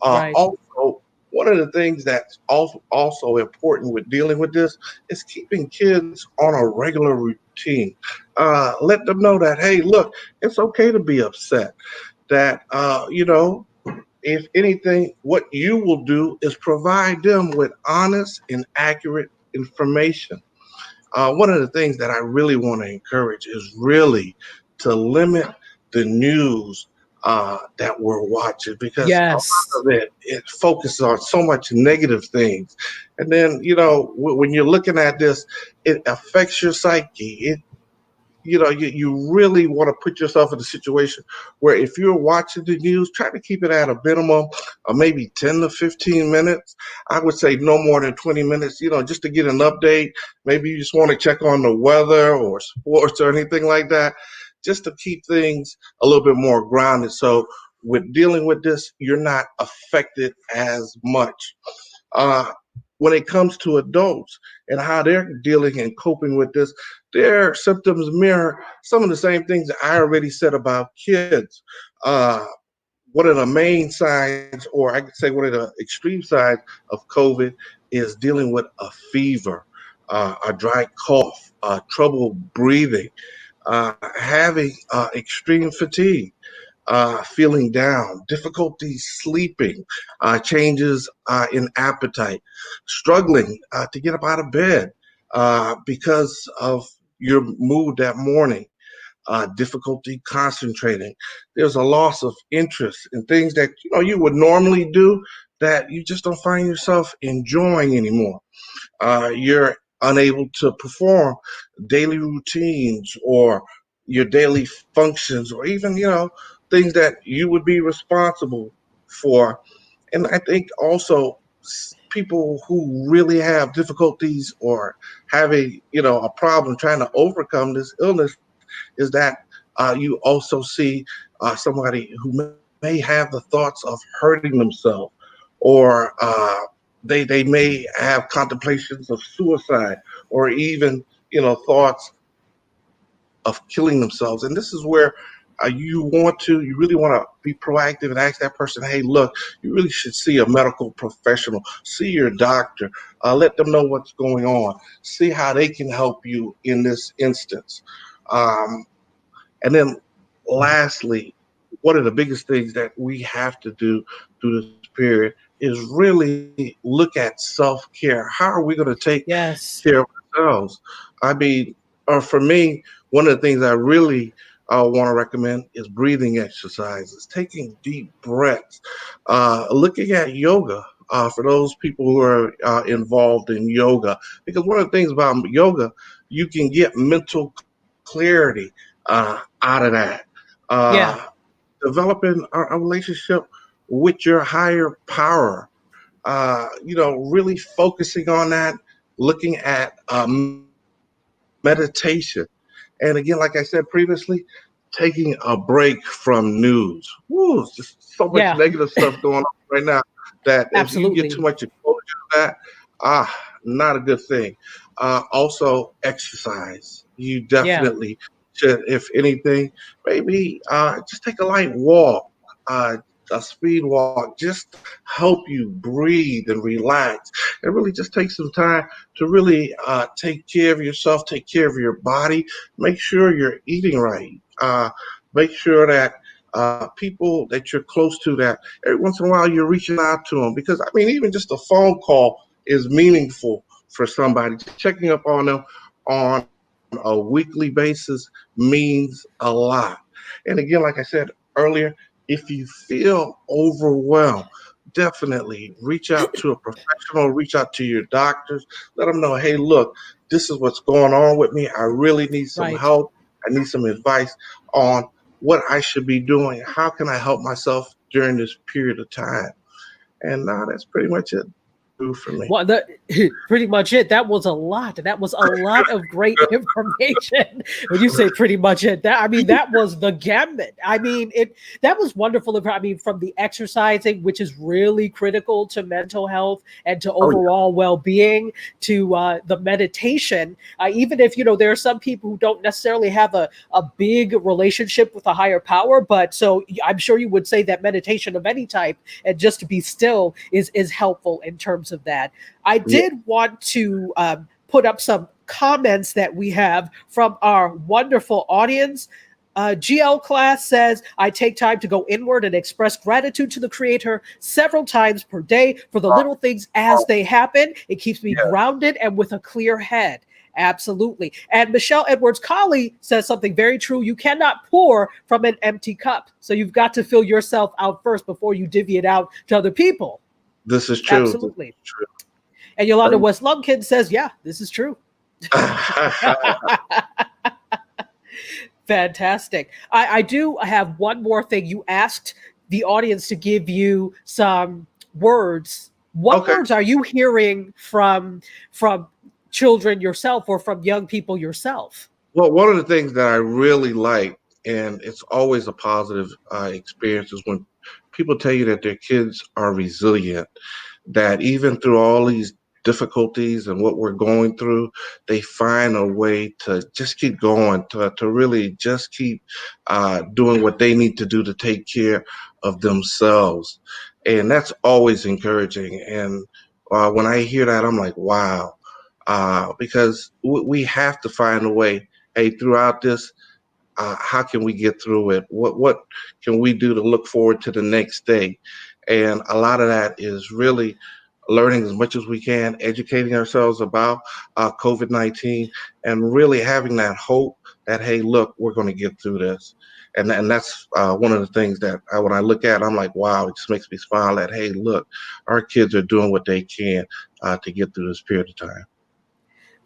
Right. Also, one of the things that's also important with dealing with this is keeping kids on a regular routine. Let them know that, hey, look, it's okay to be upset. That, if anything, what you will do is provide them with honest and accurate information. One of the things that I really want to encourage is really to limit the news that we're watching, because a lot Yes. of it focuses on so much negative things. And then, when you're looking at this, it affects your psyche. You really want to put yourself in a situation where, if you're watching the news, try to keep it at a minimum of maybe 10 to 15 minutes. I would say no more than 20 minutes, just to get an update. Maybe you just want to check on the weather or sports or anything like that, just to keep things a little bit more grounded. So with dealing with this, you're not affected as much. Uh, when it comes to adults and how they're dealing and coping with this, their symptoms mirror some of the same things that I already said about kids. Uh, one of the main signs, or I could say one of the extreme signs of COVID, is dealing with a fever, a dry cough, trouble breathing, having extreme fatigue, feeling down, difficulty sleeping, changes in appetite, struggling to get up out of bed because of your mood that morning, difficulty concentrating. There's a loss of interest in things that you would normally do that you just don't find yourself enjoying anymore. You're unable to perform daily routines or your daily functions, or even things that you would be responsible for. And I think also people who really have difficulties or having a problem trying to overcome this illness is that you also see somebody who may have the thoughts of hurting themselves, or they may have contemplations of suicide, or even thoughts of killing themselves. And this is where you really want to be proactive and ask that person, hey, look, you really should see a medical professional, see your doctor, let them know what's going on, see how they can help you in this instance. Um, and then lastly, one of the biggest things that we have to do through this period is really look at self-care. How are we going to take care Yes. of ourselves? I mean, for me, one of the things I really want to recommend is breathing exercises, taking deep breaths, looking at yoga. For those people who are involved in yoga, because one of the things about yoga, you can get mental clarity out of that. Uh, Yeah. Developing a relationship with your higher power, really focusing on that, looking at meditation. And again, like I said previously, taking a break from news. Woo, it's just so much Yeah, negative stuff going on right now that if you get too absolutely. much exposure to that, not a good thing. Also, exercise. You Yeah, definitely should, if anything, maybe just take a light walk, uh, a speed walk, just help you breathe and relax. And really just take some time to really take care of yourself, take care of your body, make sure you're eating right. Make sure that people that you're close to, that every once in a while you're reaching out to them, because I mean, even just a phone call is meaningful for somebody. Just checking up on them on a weekly basis means a lot. And again, like I said earlier, if you feel overwhelmed, definitely reach out to a professional, reach out to your doctors, let them know, hey, look, this is what's going on with me. I really need some right. help. I need some advice on what I should be doing. How can I help myself during this period of time? And that's pretty much it for me. Well, that pretty much it. That was a lot. That was a lot of great information. When you say pretty much it, that I mean that was the gambit. I mean it. That was wonderful. I mean, from the exercising, which is really critical to mental health and to Oh, yeah. overall well-being, to the meditation. Even if there are some people who don't necessarily have a big relationship with a higher power, but so I'm sure you would say that meditation of any type and just to be still is helpful in terms of that. I Yeah. did want to put up some comments that we have from our wonderful audience. GL class says, I take time to go inward and express gratitude to the creator several times per day for the little things as they happen. It keeps me Yeah. grounded and with a clear head. Absolutely. And Michelle Edwards Colley says something very true. You cannot pour from an empty cup. So you've got to fill yourself out first before you divvy it out to other people. This is true. This Absolutely. is true. And Yolanda West Lumpkin says, yeah, this is true. Fantastic. I do have one more thing. You asked the audience to give you some words. What Okay. words are you hearing from children yourself or from young people yourself? Well, one of the things that I really like, and it's always a positive experience, is when people tell you that their kids are resilient, that even through all these difficulties and what we're going through, they find a way to just keep going, to really just keep doing what they need to do to take care of themselves. And that's always encouraging. And when I hear that, I'm like, wow, because we have to find a way. Hey, throughout this, how can we get through it? What can we do to look forward to the next day? And a lot of that is really learning as much as we can, educating ourselves about COVID-19, and really having that hope that, hey, look, we're going to get through this. And that's one of the things that when I look at, I'm like, wow, it just makes me smile that, hey, look, our kids are doing what they can to get through this period of time.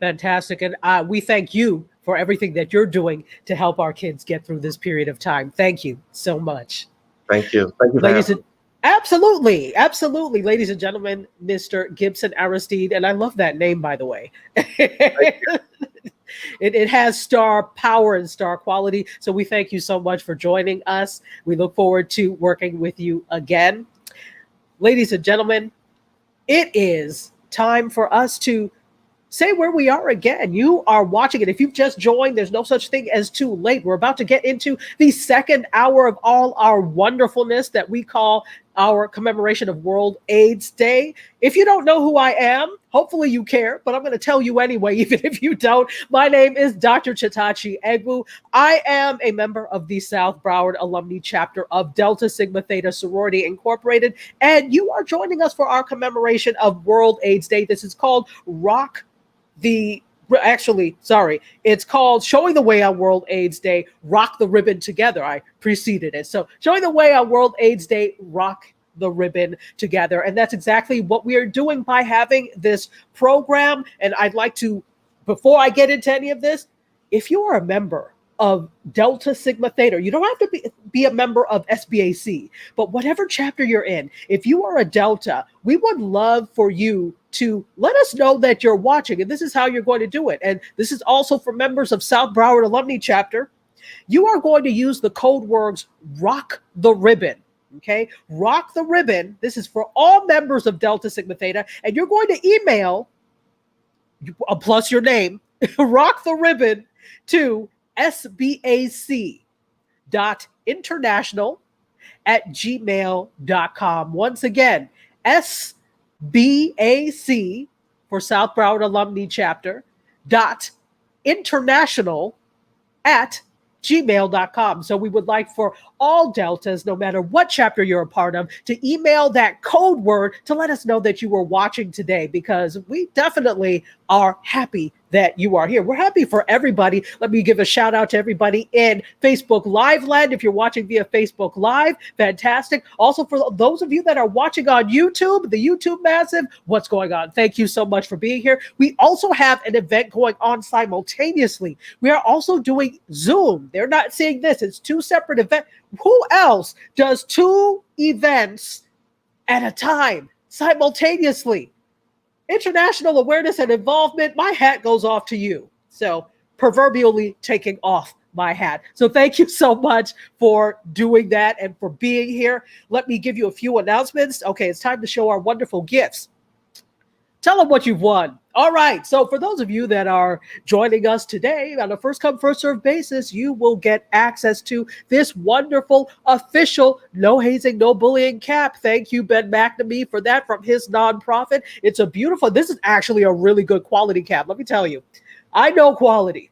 Fantastic. And we thank you for everything that you're doing to help our kids get through this period of time. Thank you so much. Thank you. Thank you for Ladies having and absolutely, absolutely, ladies and gentlemen, Mr. Gibson Aristide, and I love that name, by the way. It has star power and star quality. So we thank you so much for joining us. We look forward to working with you again. Ladies and gentlemen, it is time for us to say where we are again. You are watching it. If you've just joined, there's no such thing as too late. We're about to get into the second hour of all our wonderfulness that we call our commemoration of World AIDS Day. If you don't know who I am, hopefully you care, but I'm going to tell you anyway, even if you don't. My name is Dr. Chitachi Egwu. I am a member of the South Broward Alumni Chapter of Delta Sigma Theta Sorority Incorporated, and you are joining us for our commemoration of World AIDS Day. This is called it's called Showing the Way on World AIDS Day, Rock the Ribbon Together. I preceded it. So Showing the Way on World AIDS Day, Rock the Ribbon Together. And that's exactly what we are doing by having this program. And I'd like to, before I get into any of this, if you are a member of Delta Sigma Theta, you don't have to be a member of SBAC, but whatever chapter you're in, if you are a Delta, we would love for you to let us know that you're watching. And this is how you're going to do it. And this is also for members of South Broward Alumni Chapter. You are going to use the code words rock the ribbon. Okay, rock the ribbon. This is for all members of Delta Sigma Theta. And you're going to email plus your name, rock the ribbon, to sbac.international@gmail.com. Once again, SBAC for South Broward Alumni Chapter .international@gmail.com. So we would like for all Deltas, no matter what chapter you're a part of, to email that code word to let us know that you were watching today, because we definitely are happy that you are here. We're happy for everybody. Let me give a shout out to everybody in Facebook Live land. If you're watching via Facebook Live, fantastic. Also, for those of you that are watching on YouTube, the YouTube Massive, what's going on? Thank you so much for being here. We also have an event going on simultaneously. We are also doing Zoom. They're not seeing this. It's two separate events. Who else does two events at a time simultaneously? International awareness and involvement. My hat goes off to you. So proverbially taking off my hat. So thank you so much for doing that and for being here. Let me give you a few announcements. Okay, it's time to show our wonderful gifts. Tell them what you've won. All right. So for those of you that are joining us today on a first come, first served basis, you will get access to this wonderful official No Hazing, No Bullying cap. Thank you, Ben McNamee, for that from his nonprofit. It's a beautiful, this is actually a really good quality cap. Let me tell you, I know quality.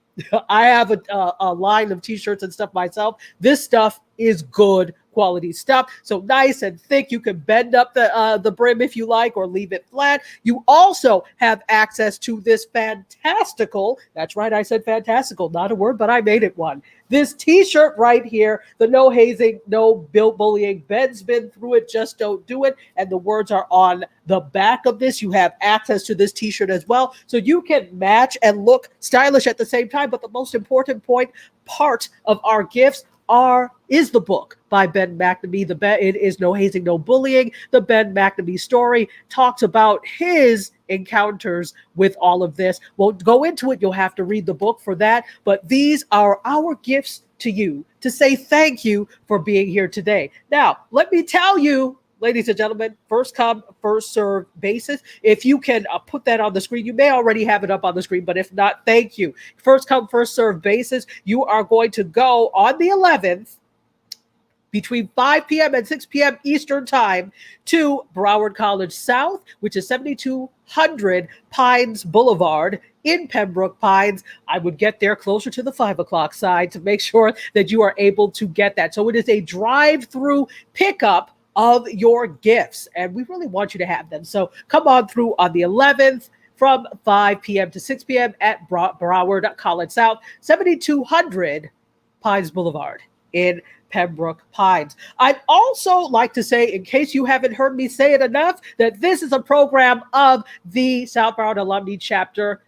I have a line of t-shirts and stuff myself. This stuff is good quality stuff. So nice and thick. You can bend up the brim if you like, or leave it flat. You also have access to this fantastical, that's right, I said fantastical, not a word, but I made it one. This t-shirt right here, the No Hazing, No Bullying. Ben's been through it, just don't do it. And the words are on the back of this. You have access to this t-shirt as well. So you can match and look stylish at the same time. But the most important part of our gifts is the book by Ben McNamee. It is No Hazing, No Bullying. The Ben McNamee story talks about his encounters with all of this. We'll go into it. You'll have to read the book for that. But these are our gifts to you to say thank you for being here today. Now, let me tell you, ladies and gentlemen, first come, first serve basis. If you can put that on the screen, you may already have it up on the screen, but if not, thank you. First come, first serve basis. You are going to go on the 11th between 5 p.m. and 6 p.m. Eastern Time to Broward College South, which is 7200 Pines Boulevard in Pembroke Pines. I would get there closer to the 5 o'clock side to make sure that you are able to get that. So it is a drive-through pickup of your gifts, and we really want you to have them. So come on through on the 11th from 5 p.m. to 6 p.m. at Broward College South, 7200 Pines Boulevard in Pembroke Pines. I'd also like to say, in case you haven't heard me say it enough, that this is a program of the South Broward Alumni Chapter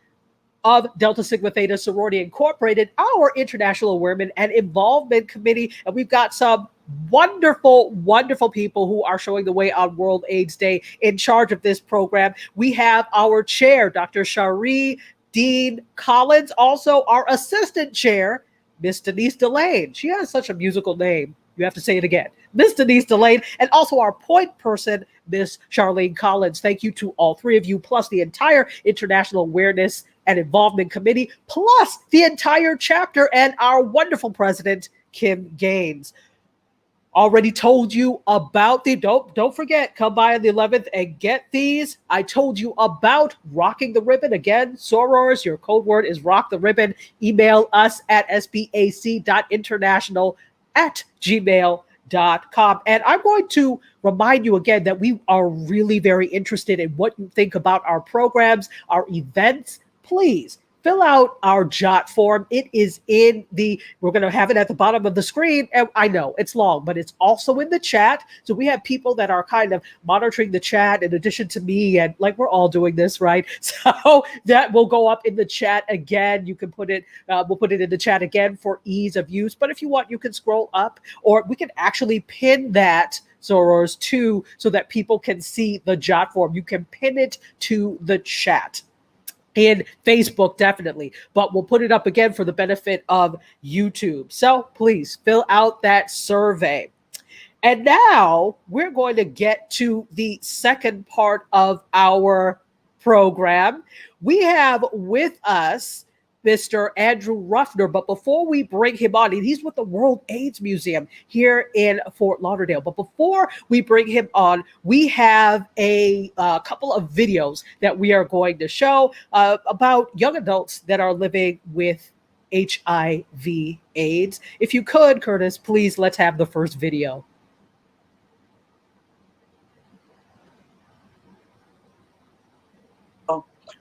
of Delta Sigma Theta Sorority Incorporated, our International Awareness and Involvement Committee. And we've got some wonderful, wonderful people who are showing the way on World AIDS Day in charge of this program. We have our chair, Dr. Shari Dean Collins, also our assistant chair, Miss Denise Delane. She has such a musical name. You have to say it again. Miss Denise Delane, and also our point person, Miss Charlene Collins. Thank you to all three of you, plus the entire International Awareness and Involvement Committee, plus the entire chapter and our wonderful president, Kim Gaines. Already told you about the, don't forget, come by on the 11th and get these. I told you about rocking the ribbon. Again, sorors, your code word is rock the ribbon. Email us at sbac.international@gmail.com. And I'm going to remind you again that we are really very interested in what you think about our programs, our events. Please fill out our JOT form. It is we're going to have it at the bottom of the screen. And I know it's long, but it's also in the chat. So we have people that are kind of monitoring the chat in addition to me, and like we're all doing this, right? So that will go up in the chat again. You can put it, we'll put it in the chat again for ease of use. But if you want, you can scroll up, or we can actually pin that sorors too, so that people can see the jot form. You can pin it to the chat. And Facebook, definitely. But we'll put it up again for the benefit of YouTube. So please fill out that survey. And now we're going to get to the second part of our program. We have with us Mr. Andrew Ruffner, but before we bring him on, and he's with the World AIDS Museum here in Fort Lauderdale. But before we bring him on, we have a couple of videos that we are going to show about young adults that are living with HIV/AIDS. If you could, Curtis, please, let's have the first video.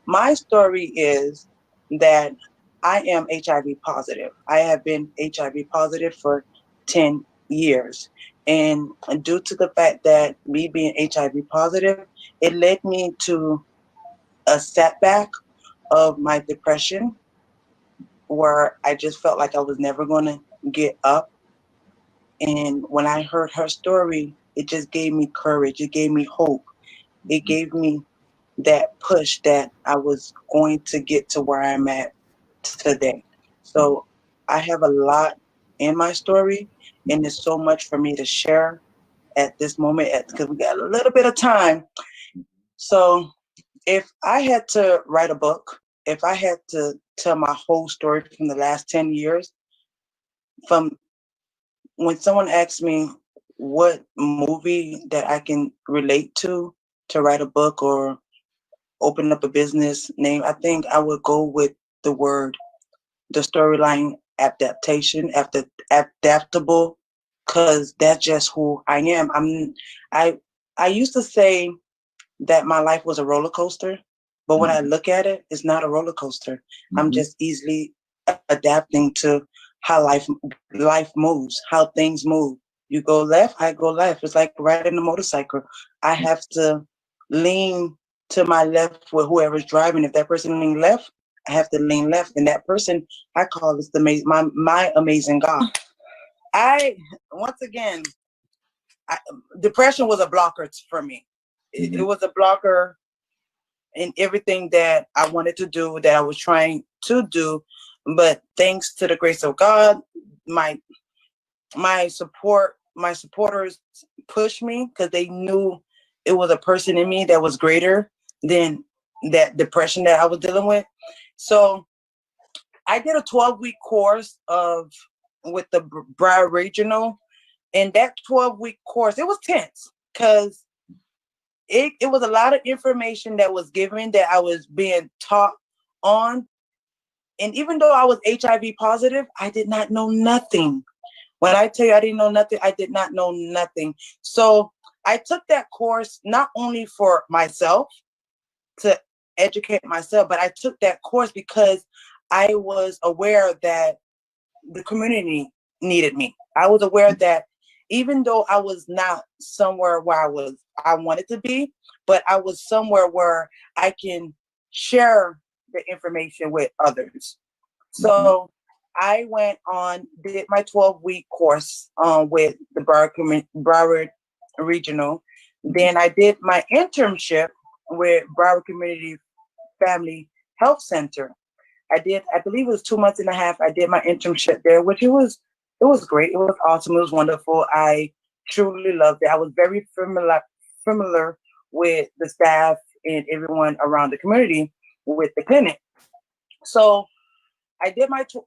My story is that I am HIV positive. I have been HIV positive for 10 years. And due to the fact that me being HIV positive, it led me to a setback of my depression where I just felt like I was never going to get up. And when I heard her story, it just gave me courage. It gave me hope. It gave me that push that I was going to get to where I'm at today. So I have a lot in my story, and there's so much for me to share at this moment because we got a little bit of time. So if I had to write a book, if I had to tell my whole story from the last 10 years, from when someone asks me what movie that I can relate to write a book or open up a business name, I think I would go with the storyline adaptation, adaptable, because that's just who I am. I used to say that my life was a roller coaster, but when I look at it, it's not a roller coaster. I'm just easily adapting to how life moves, how things move. You go left, I go left. It's like riding a motorcycle. I have to lean to my left with whoever's driving. If that person lean left, I have to lean left. And that person I call is my amazing God. Once again, depression was a blocker for me. It was a blocker in everything that I wanted to do, that I was trying to do. But thanks to the grace of God, my supporters pushed me because they knew it was a person in me that was greater than that depression that I was dealing with. So I did a 12-week course with the Broward Regional, and that 12-week course, it was tense because it was a lot of information that was given that I was being taught on. And even though I was HIV positive, I did not know nothing. When I tell you I didn't know nothing, I did not know nothing. So I took that course not only for myself, to educate myself, but I took that course because I was aware that the community needed me. I was aware that even though I was not somewhere where I wanted to be, but I was somewhere where I can share the information with others. So I went on, did my 12-week course with the Broward Regional. Then I did my internship with Broward Community Family Health Center. I believe it was 2 months and a half. I did my internship there, which it was great. It was awesome. It was wonderful. I truly loved it. I was very familiar with the staff and everyone around the community with the clinic. So I did my 2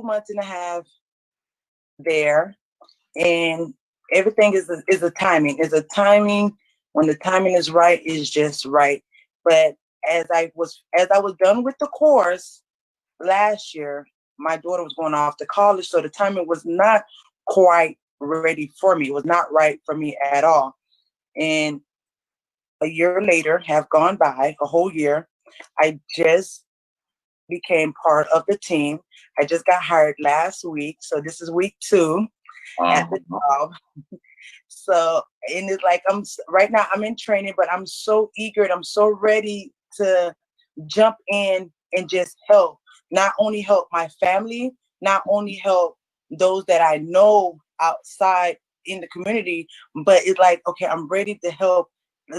months and a half there, and everything is a timing. Is a timing. When the timing is right, is just right. But as I was done with the course last year, my daughter was going off to college, so the timing was not quite ready for me. It was not right for me at all. And a year later, have gone by, a whole year, I just became part of the team. I just got hired last week, so this is week 2 at the job. So, and it's like right now I'm in training, but I'm so eager and I'm so ready to jump in and just help. Not only help my family, not only help those that I know outside in the community, but it's like, okay, I'm ready to help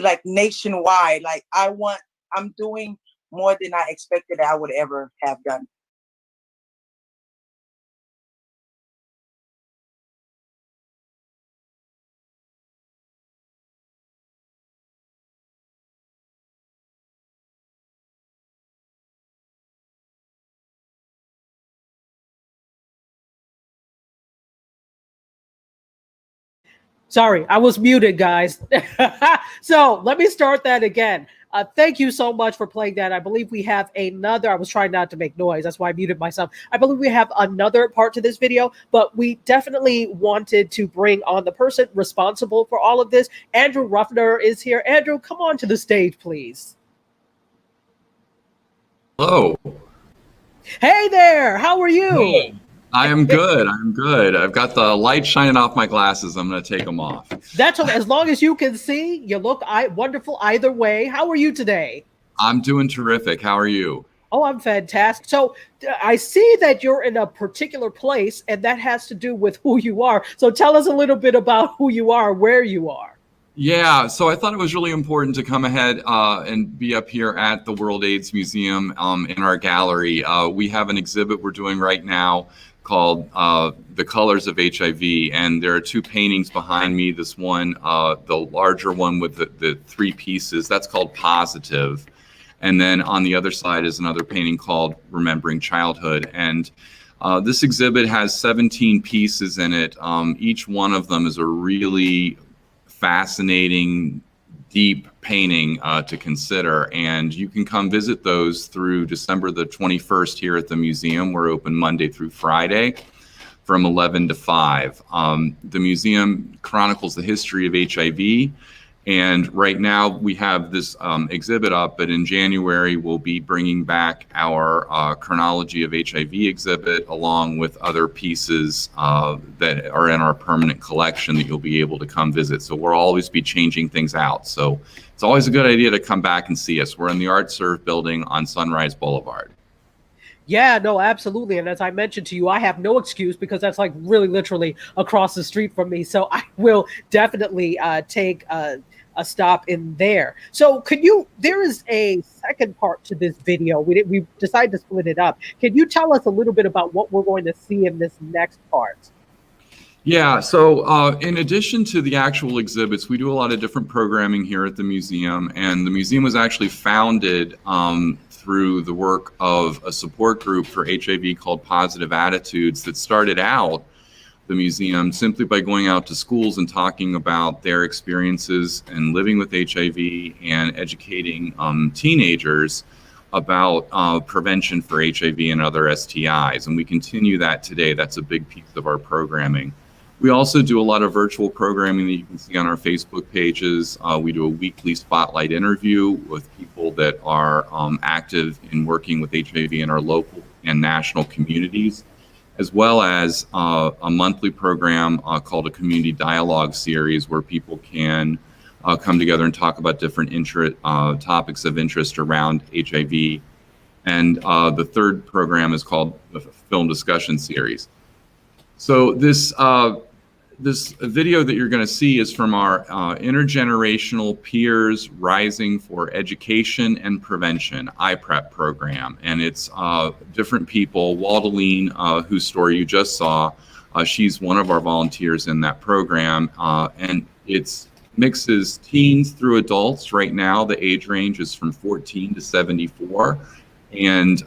like nationwide. Like I'm doing more than I expected I would ever have done. Sorry, I was muted, guys. So let me start that again. Thank you so much for playing that. I believe we have another. I was trying not to make noise. That's why I muted myself. I believe we have another part to this video, but we definitely wanted to bring on the person responsible for all of this. Andrew Ruffner is here. Andrew, come on to the stage, please. Hello. Hey there. How are you? Hey. I am good. I'm good. I've got the light shining off my glasses. I'm going to take them off. That's okay. As long as you can see, you look wonderful either way. How are you today? I'm doing terrific. How are you? Oh, I'm fantastic. So I see that you're in a particular place, and that has to do with who you are. So tell us a little bit about who you are, where you are. Yeah, so I thought it was really important to come ahead and be up here at the World AIDS Museum in our gallery. We have an exhibit we're doing right now called The Colors of HIV, and there are two paintings behind me. This one, the larger one with the three pieces, that's called Positive. And then on the other side is another painting called Remembering Childhood. And this exhibit has 17 pieces in it. Each one of them is a really fascinating, deep painting to consider. And you can come visit those through December the 21st here at the museum. We're open Monday through Friday from 11 to 5. The museum chronicles the history of HIV. And right now we have this exhibit up, but in January we'll be bringing back our chronology of HIV exhibit along with other pieces that are in our permanent collection that you'll be able to come visit. So we'll always be changing things out. So it's always a good idea to come back and see us. We're in the Art Serve building on Sunrise Boulevard. Yeah, no, absolutely. And as I mentioned to you, I have no excuse because that's like really literally across the street from me. So I will definitely take a stop in there. So there is a second part to this video. We decided to split it up. Can you tell us a little bit about what we're going to see in this next part? Yeah, so in addition to the actual exhibits, we do a lot of different programming here at the museum, and the museum was actually founded through the work of a support group for HIV called Positive Attitudes that started out the museum simply by going out to schools and talking about their experiences and living with HIV and educating teenagers about prevention for HIV and other STIs. And we continue that today. That's a big piece of our programming. We also do a lot of virtual programming that you can see on our Facebook pages. We do a weekly spotlight interview with people that are active in working with HIV in our local and national communities, as well as a monthly program called a Community Dialogue Series where people can come together and talk about different topics of interest around HIV. And the third program is called the Film Discussion Series. So this video that you're going to see is from our Intergenerational Peers Rising for Education and Prevention, IPREP program. And it's different people. Waldeline, whose story you just saw, she's one of our volunteers in that program. And it mixes teens through adults. Right now, the age range is from 14 to 74. And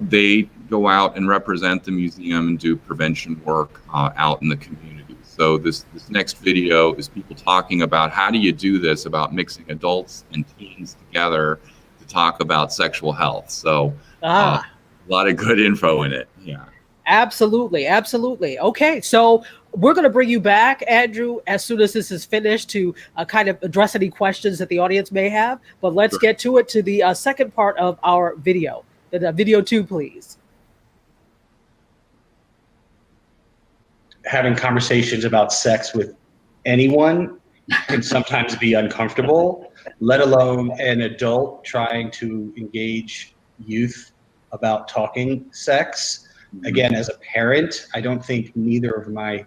they go out and represent the museum and do prevention work out in the community. So this next video is people talking about how do you do this, about mixing adults and teens together to talk about sexual health. So a lot of good info in it. Yeah. Absolutely. Absolutely. Okay. So we're going to bring you back, Andrew, as soon as this is finished to kind of address any questions that the audience may have. But let's get to it, to the second part of our video. Video 2, please. Having conversations about sex with anyone can sometimes be uncomfortable, let alone an adult trying to engage youth about talking sex. Again, as a parent, I don't think neither of my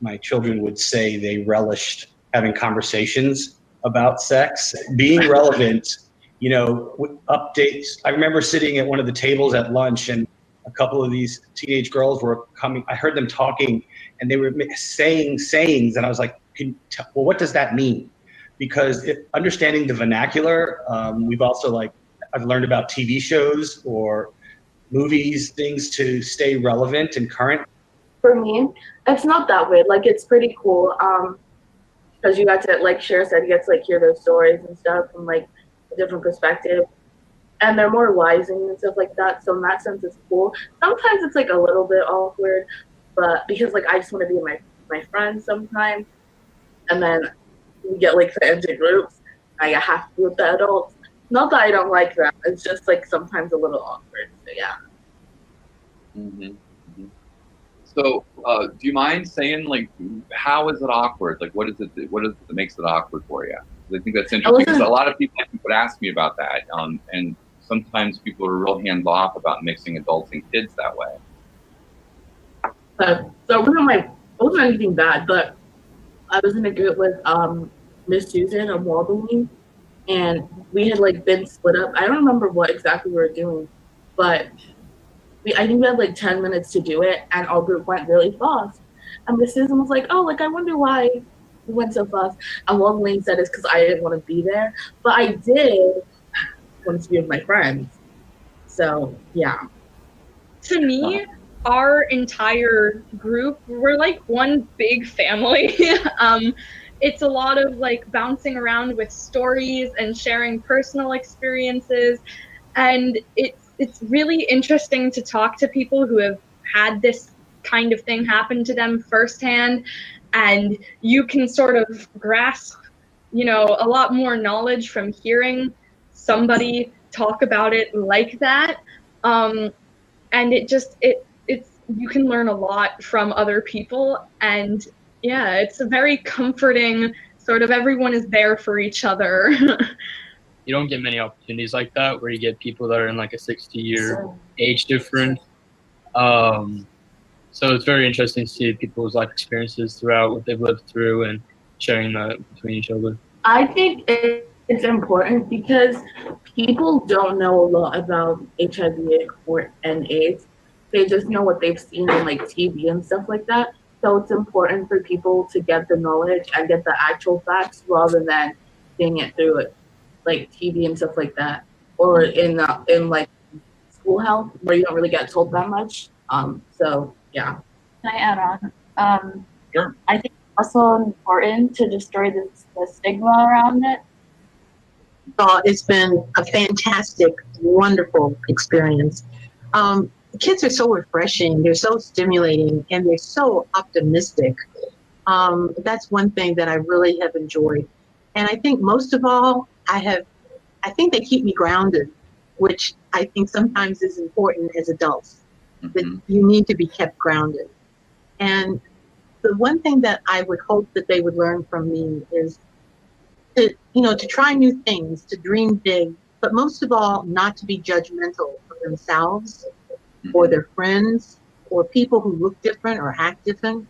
my children would say they relished having conversations about sex, being relevant, with updates. I remember sitting at one of the tables at lunch, and a couple of these teenage girls were coming. I heard them talking, and they were saying sayings, and I was like, well, what does that mean? Because understanding the vernacular, we've also I've learned about TV shows or movies, things to stay relevant and current. For me, it's not that weird. Like, it's pretty cool. Because you got to, like Cher said, you get to hear those stories and stuff from a different perspective, and they're more wise and stuff like that. So in that sense, it's cool. Sometimes it's a little bit awkward, but because I just want to be with my friends sometimes, and then we get put into groups. I have to be with the adults. Not that I don't like them. It's just sometimes a little awkward. So yeah. Mm-hmm. Mm-hmm. So, do you mind saying how is it awkward? What is it that makes it awkward for you? I think that's interesting because a lot of people would ask me about that, and sometimes people are real hands off about mixing adults and kids that way. So it wasn't anything bad, but I was in a group with Miss Susan of Walden, and we had been split up. I don't remember what exactly we were doing, but I think we had 10 minutes to do it, and our group went really fast. And Miss Susan was like, "Oh, I wonder why we went so fast." And Walden said it's because I didn't want to be there, but I did want to be with my friends. So yeah. To me, our entire group, we're one big family. It's a lot of bouncing around with stories and sharing personal experiences, and it's really interesting to talk to people who have had this kind of thing happen to them firsthand, and you can sort of grasp a lot more knowledge from hearing somebody talk about it like that. And it's you can learn a lot from other people, and yeah, it's a very comforting sort of everyone is there for each other. You don't get many opportunities like that where you get people that are in a 60-year age difference. So it's very interesting to see people's life experiences throughout what they've lived through and sharing that between each other. I think it's important because people don't know a lot about HIV and AIDS. They just know what they've seen on TV and stuff like that. So it's important for people to get the knowledge and get the actual facts rather than seeing it through TV and stuff like that, or in school health where you don't really get told that much. So yeah. Can I add on? Sure. I think it's also important to destroy the stigma around it. It's been a fantastic, wonderful experience. The kids are so refreshing, they're so stimulating, and they're so optimistic. That's one thing that I really have enjoyed. And I think most of all, I think they keep me grounded, which I think sometimes is important as adults, that you need to be kept grounded. And the one thing that I would hope that they would learn from me is to try new things, to dream big, but most of all, not to be judgmental of themselves or their friends or people who look different or act different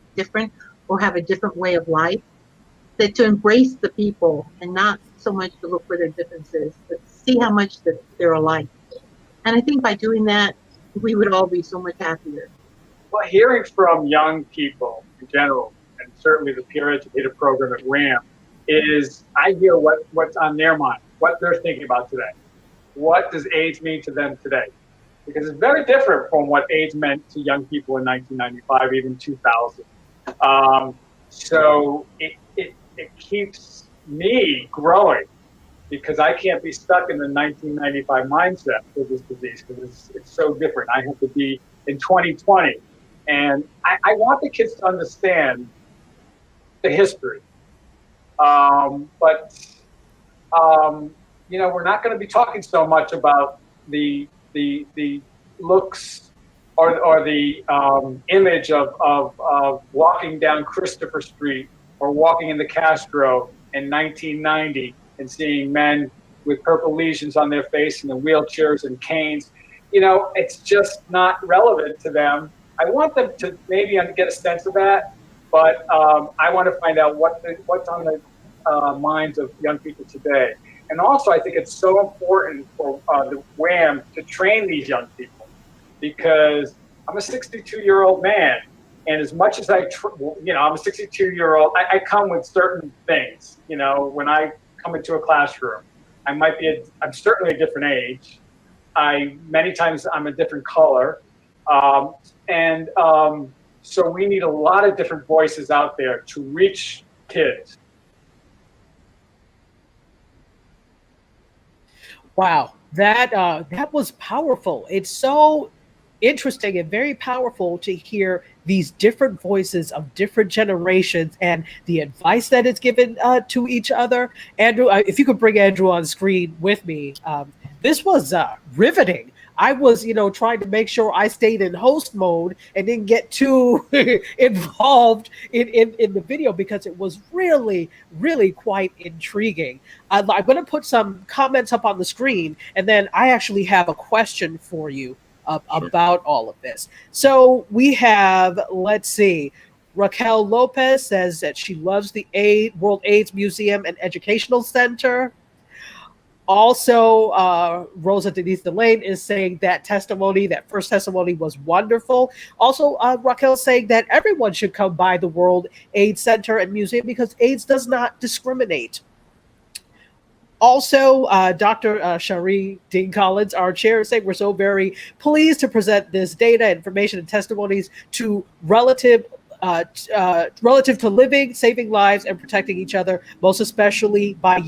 or have a different way of life. That to embrace the people and not so much to look for their differences, but see how much that they're alike. And I think by doing that, we would all be so much happier. Well, hearing from young people in general, and certainly the peer educator program at RAM, is I hear what's on their mind, what they're thinking about today. What does AIDS mean to them today? Because it's very different from what AIDS meant to young people in 1995, even 2000. So it keeps me growing because I can't be stuck in the 1995 mindset for this disease because it's so different. I have to be in 2020. And I want the kids to understand the history. But we're not going to be talking so much about the looks or the image of walking down Christopher Street or walking in the Castro in 1990 and seeing men with purple lesions on their face and in wheelchairs and canes. It's just not relevant to them. I want them to maybe get a sense of that, but I want to find out what's on the minds of young people today. And also, I think it's so important for the WHAM to train these young people, because I'm a 62-year-old man, and as much as I'm a 62-year-old, I come with certain things. When I come into a classroom, I'm certainly a different age. Many times I'm a different color, so we need a lot of different voices out there to reach kids. Wow, that was powerful. It's so interesting and very powerful to hear these different voices of different generations and the advice that is given to each other. Andrew, if you could bring Andrew on screen with me, this was riveting. I was, trying to make sure I stayed in host mode and didn't get too involved in the video, because it was really, really quite intriguing. I'm going to put some comments up on the screen, and then I actually have a question for you about all of this. So we have, let's see, Raquel Lopez says that she loves the World AIDS Museum and Educational Center. Also, Rosa Denise Delane is saying that first testimony was wonderful. Also, Raquel saying that everyone should come by the World AIDS Center and Museum because AIDS does not discriminate. Also, Dr. Shari Dean Collins, our chair, is saying we're so very pleased to present this data, information, and testimonies to relative to living, saving lives, and protecting each other, most especially by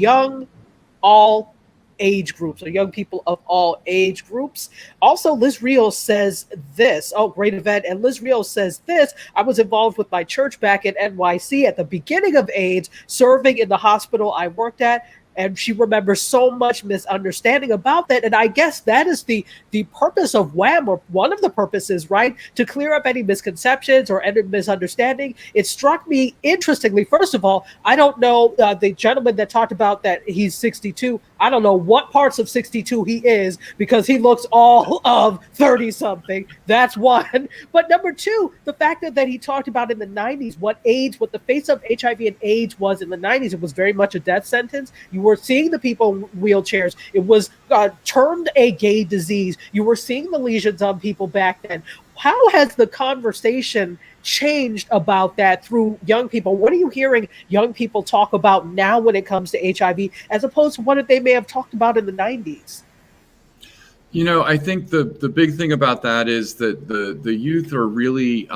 all age groups, or young people of all age groups. Also, Liz Rios says this. Oh, great event. And Liz Rios says this: I was involved with my church back in NYC at the beginning of AIDS, serving in the hospital I worked at. And she remembers so much misunderstanding about that. And I guess that is the purpose of WHAM, or one of the purposes, right? To clear up any misconceptions or any misunderstanding. It struck me interestingly, first of all, I don't know the gentleman that talked about that he's 62. I don't know what parts of 62 he is, because he looks all of 30 something. That's one. But number two, the fact that he talked about in the 90s, what the face of HIV and AIDS was in the 90s, it was very much a death sentence. You were seeing the people in wheelchairs. It was termed a gay disease. You were seeing the lesions on people back then. How has the conversation changed about that through young people? What are you hearing young people talk about now when it comes to HIV, as opposed to what they may have talked about in the 90s? I think the big thing about that is that the youth are really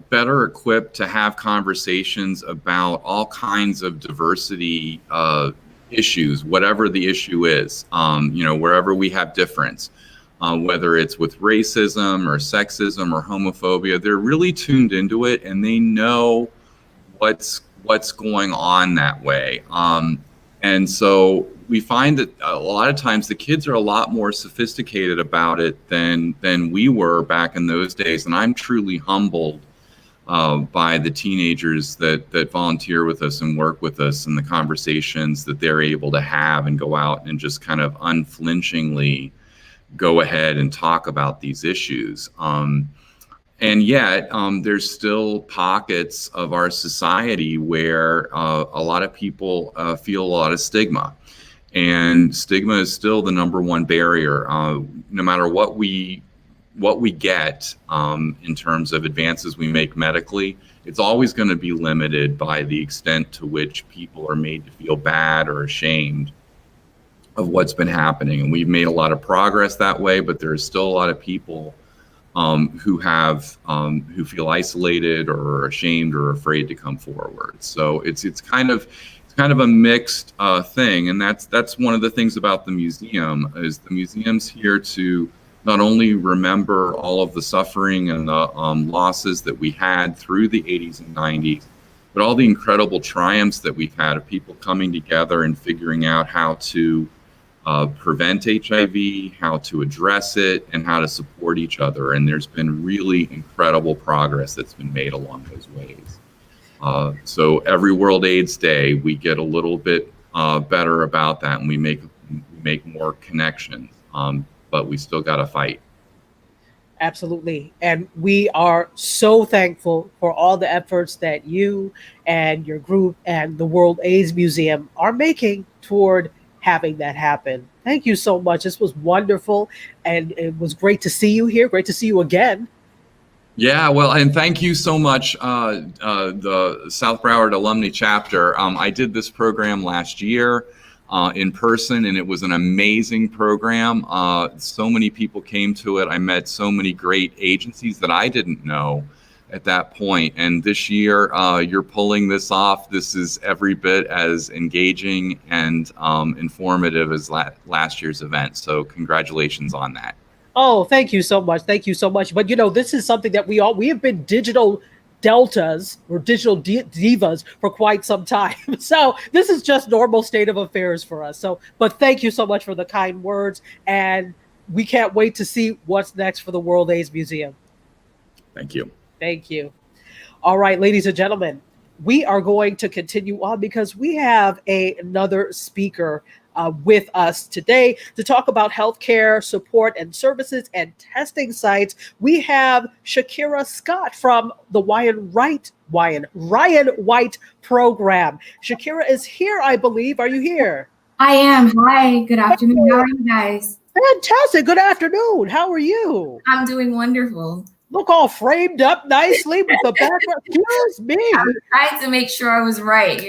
better equipped to have conversations about all kinds of diversity issues, whatever the issue is, wherever we have difference, whether it's with racism or sexism or homophobia. They're really tuned into it, and they know what's going on that way. And so we find that a lot of times the kids are a lot more sophisticated about it than we were back in those days. And I'm truly humbled by the teenagers that volunteer with us and work with us, and the conversations that they're able to have and go out and just kind of unflinchingly go ahead and talk about these issues. And yet there's still pockets of our society where a lot of people feel a lot of stigma. And stigma is still the number one barrier, no matter what we get in terms of advances we make medically. It's always going to be limited by the extent to which people are made to feel bad or ashamed of what's been happening. And we've made a lot of progress that way, but there's still a lot of people who feel isolated or ashamed or afraid to come forward. So it's kind of a mixed thing, and that's one of the things about the museum, is the museum's here to not only remember all of the suffering and the losses that we had through the 80s and 90s, but all the incredible triumphs that we've had of people coming together and figuring out how to prevent HIV, how to address it, and how to support each other. And there's been really incredible progress that's been made along those ways. So every World AIDS Day, we get a little bit better about that, and we make more connections. But we still got to fight. Absolutely. And we are so thankful for all the efforts that you and your group and the World AIDS Museum are making toward having that happen. Thank you so much. This was wonderful. And it was great to see you here. Great to see you again. Yeah, well, and thank you so much, the South Broward Alumni Chapter. I did this program last year in person, and it was an amazing program. So many people came to it. I met so many great agencies that I didn't know at that point. And this year, you're pulling this off. This is every bit as engaging and informative as last year's event. So congratulations on that. Oh, thank you so much. Thank you so much. But this is something that we have been digital deltas or digital divas for quite some time. So this is just normal state of affairs for us. So, but thank you so much for the kind words. And we can't wait to see what's next for the World AIDS Museum. Thank you. Thank you. All right, ladies and gentlemen, we are going to continue on because we have another speaker with us today to talk about healthcare support and services and testing sites. We have Shakira Scott from the Ryan White program. Shakira is here, I believe. Are you here? I am. Hi, good afternoon. How are you guys? Fantastic. Good afternoon. How are you? I'm doing wonderful. Look all framed up nicely with the background. Excuse me. I'm trying to make sure I was right,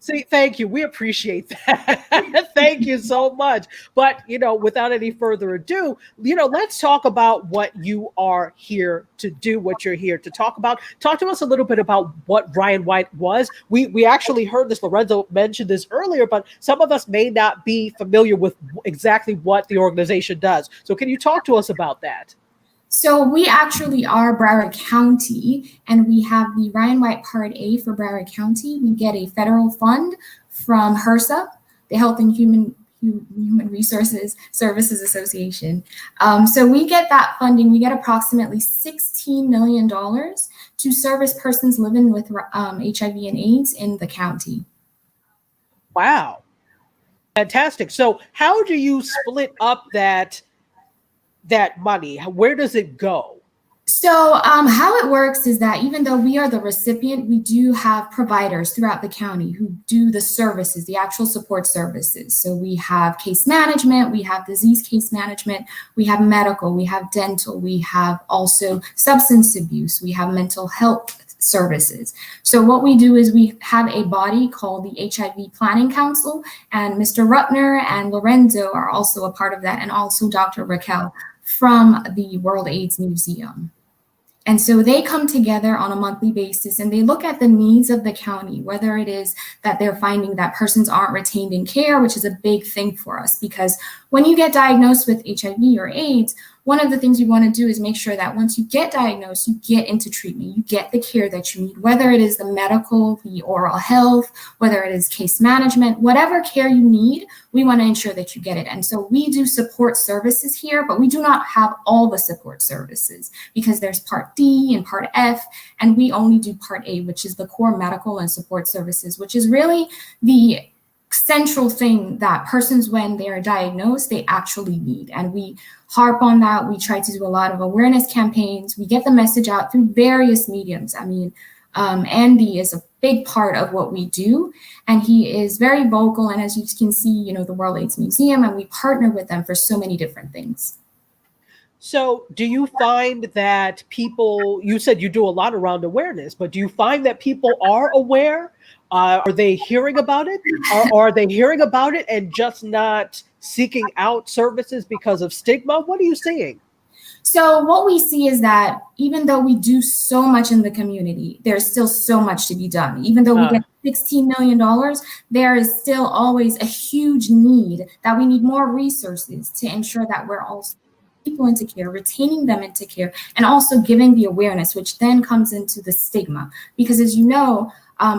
See, thank you. We appreciate that. Thank you so much. But, without any further ado, let's talk about what you are here to do, what you're here to talk about. Talk to us a little bit about what Ryan White was. We actually heard this, Lorenzo mentioned this earlier, but some of us may not be familiar with exactly what the organization does. So can you talk to us about that? So we actually are Broward County, and we have the Ryan White Part A for Broward County. We get a federal fund from HRSA, the Health and Human Resources Services Association. So we get that funding. We get approximately $16 million to service persons living with HIV and AIDS in the county. Wow. Fantastic. So how do you split up that money? Where does it go? So how it works is that even though we are the recipient, we do have providers throughout the county who do the services, the actual support services. So we have case management, we have disease case management, we have medical, we have dental, we have also substance abuse, we have mental health services. So what we do is we have a body called the HIV Planning Council, and Mr. Ruppner and Lorenzo are also a part of that, and also Dr. Raquel from the World AIDS Museum. And so they come together on a monthly basis and they look at the needs of the county, whether it is that they're finding that persons aren't retained in care, which is a big thing for us, because when you get diagnosed with HIV or AIDS, one of the things you want to do is make sure that once you get diagnosed, you get into treatment, you get the care that you need, whether it is the medical, the oral health, whether it is case management, whatever care you need, we want to ensure that you get it. And so we do support services here, but we do not have all the support services because there's Part D and Part F, and we only do Part A, which is the core medical and support services, which is really the central thing that persons, when they are diagnosed, they actually need. And we harp on that. We try to do a lot of awareness campaigns. We get the message out through various mediums. I mean, Andy is a big part of what we do, and he is very vocal. And as you can see, the World AIDS Museum, and we partner with them for so many different things. So do you find that people, you said you do a lot around awareness, but do you find that people are aware? Are they hearing about it? Or are they hearing about it and just not seeking out services because of stigma? What are you seeing? So what we see is that even though we do so much in the community, there's still so much to be done. Even though we get $16 million, there is still always a huge need that we need more resources to ensure that we're also people into care, retaining them into care, and also giving the awareness, which then comes into the stigma. Because as you know,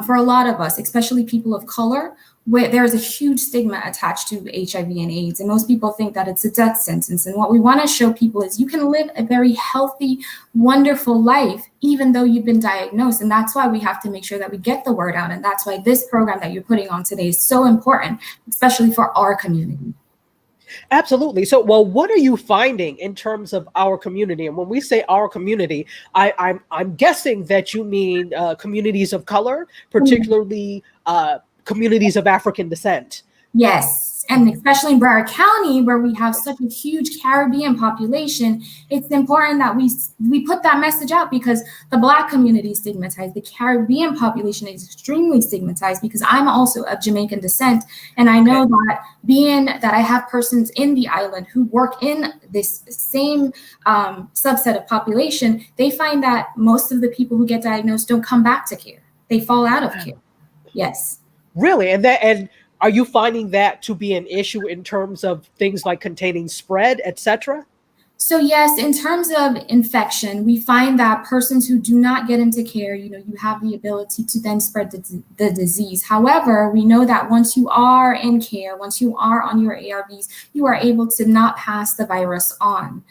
for a lot of us, especially people of color, where there's a huge stigma attached to HIV and AIDS, and most people think that it's a death sentence. And what we want to show people is you can live a very healthy, wonderful life, even though you've been diagnosed. And that's why we have to make sure that we get the word out. And that's why this program that you're putting on today is so important, especially for our community. Absolutely. So, well, what are you finding in terms of our community? And when we say our community, I'm guessing that you mean communities of color, particularly communities of African descent. Yes, and especially in Broward County, where we have such a huge Caribbean population, it's important that we put that message out, because the Black community is stigmatized. The Caribbean population is extremely stigmatized, because I'm also of Jamaican descent, and I know that being that I have persons in the island who work in this same subset of population, they find that most of the people who get diagnosed don't come back to care. They fall out of care. Yes. Really? And are you finding that to be an issue in terms of things like containing spread, etc.? So yes, in terms of infection, we find that persons who do not get into care, you have the ability to then spread the disease. However, we know that once you are in care, once you are on your ARVs, you are able to not pass the virus on.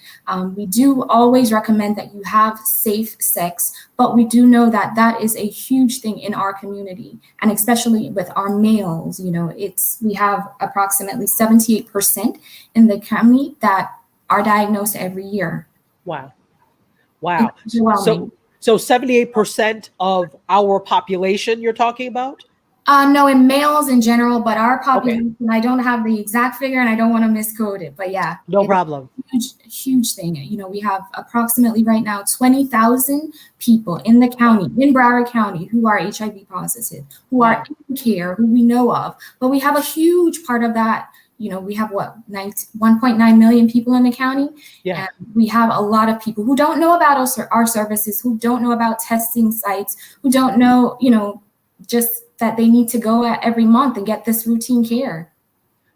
We do always recommend that you have safe sex, but we do know that that is a huge thing in our community, and especially with our males. We have approximately 78% in the county that are diagnosed every year. Wow. So 78% of our population you're talking about? No, in males in general, but our population, I don't have the exact figure and I don't want to misquote it, but yeah. No problem. Huge thing. We have approximately right now 20,000 people in the county, in Broward County, who are HIV positive, who are in care, who we know of. But we have a huge part of that. We have 1.9 million people in the county. Yeah. And we have a lot of people who don't know about our services, who don't know about testing sites, who don't know, just that they need to go every month and get this routine care.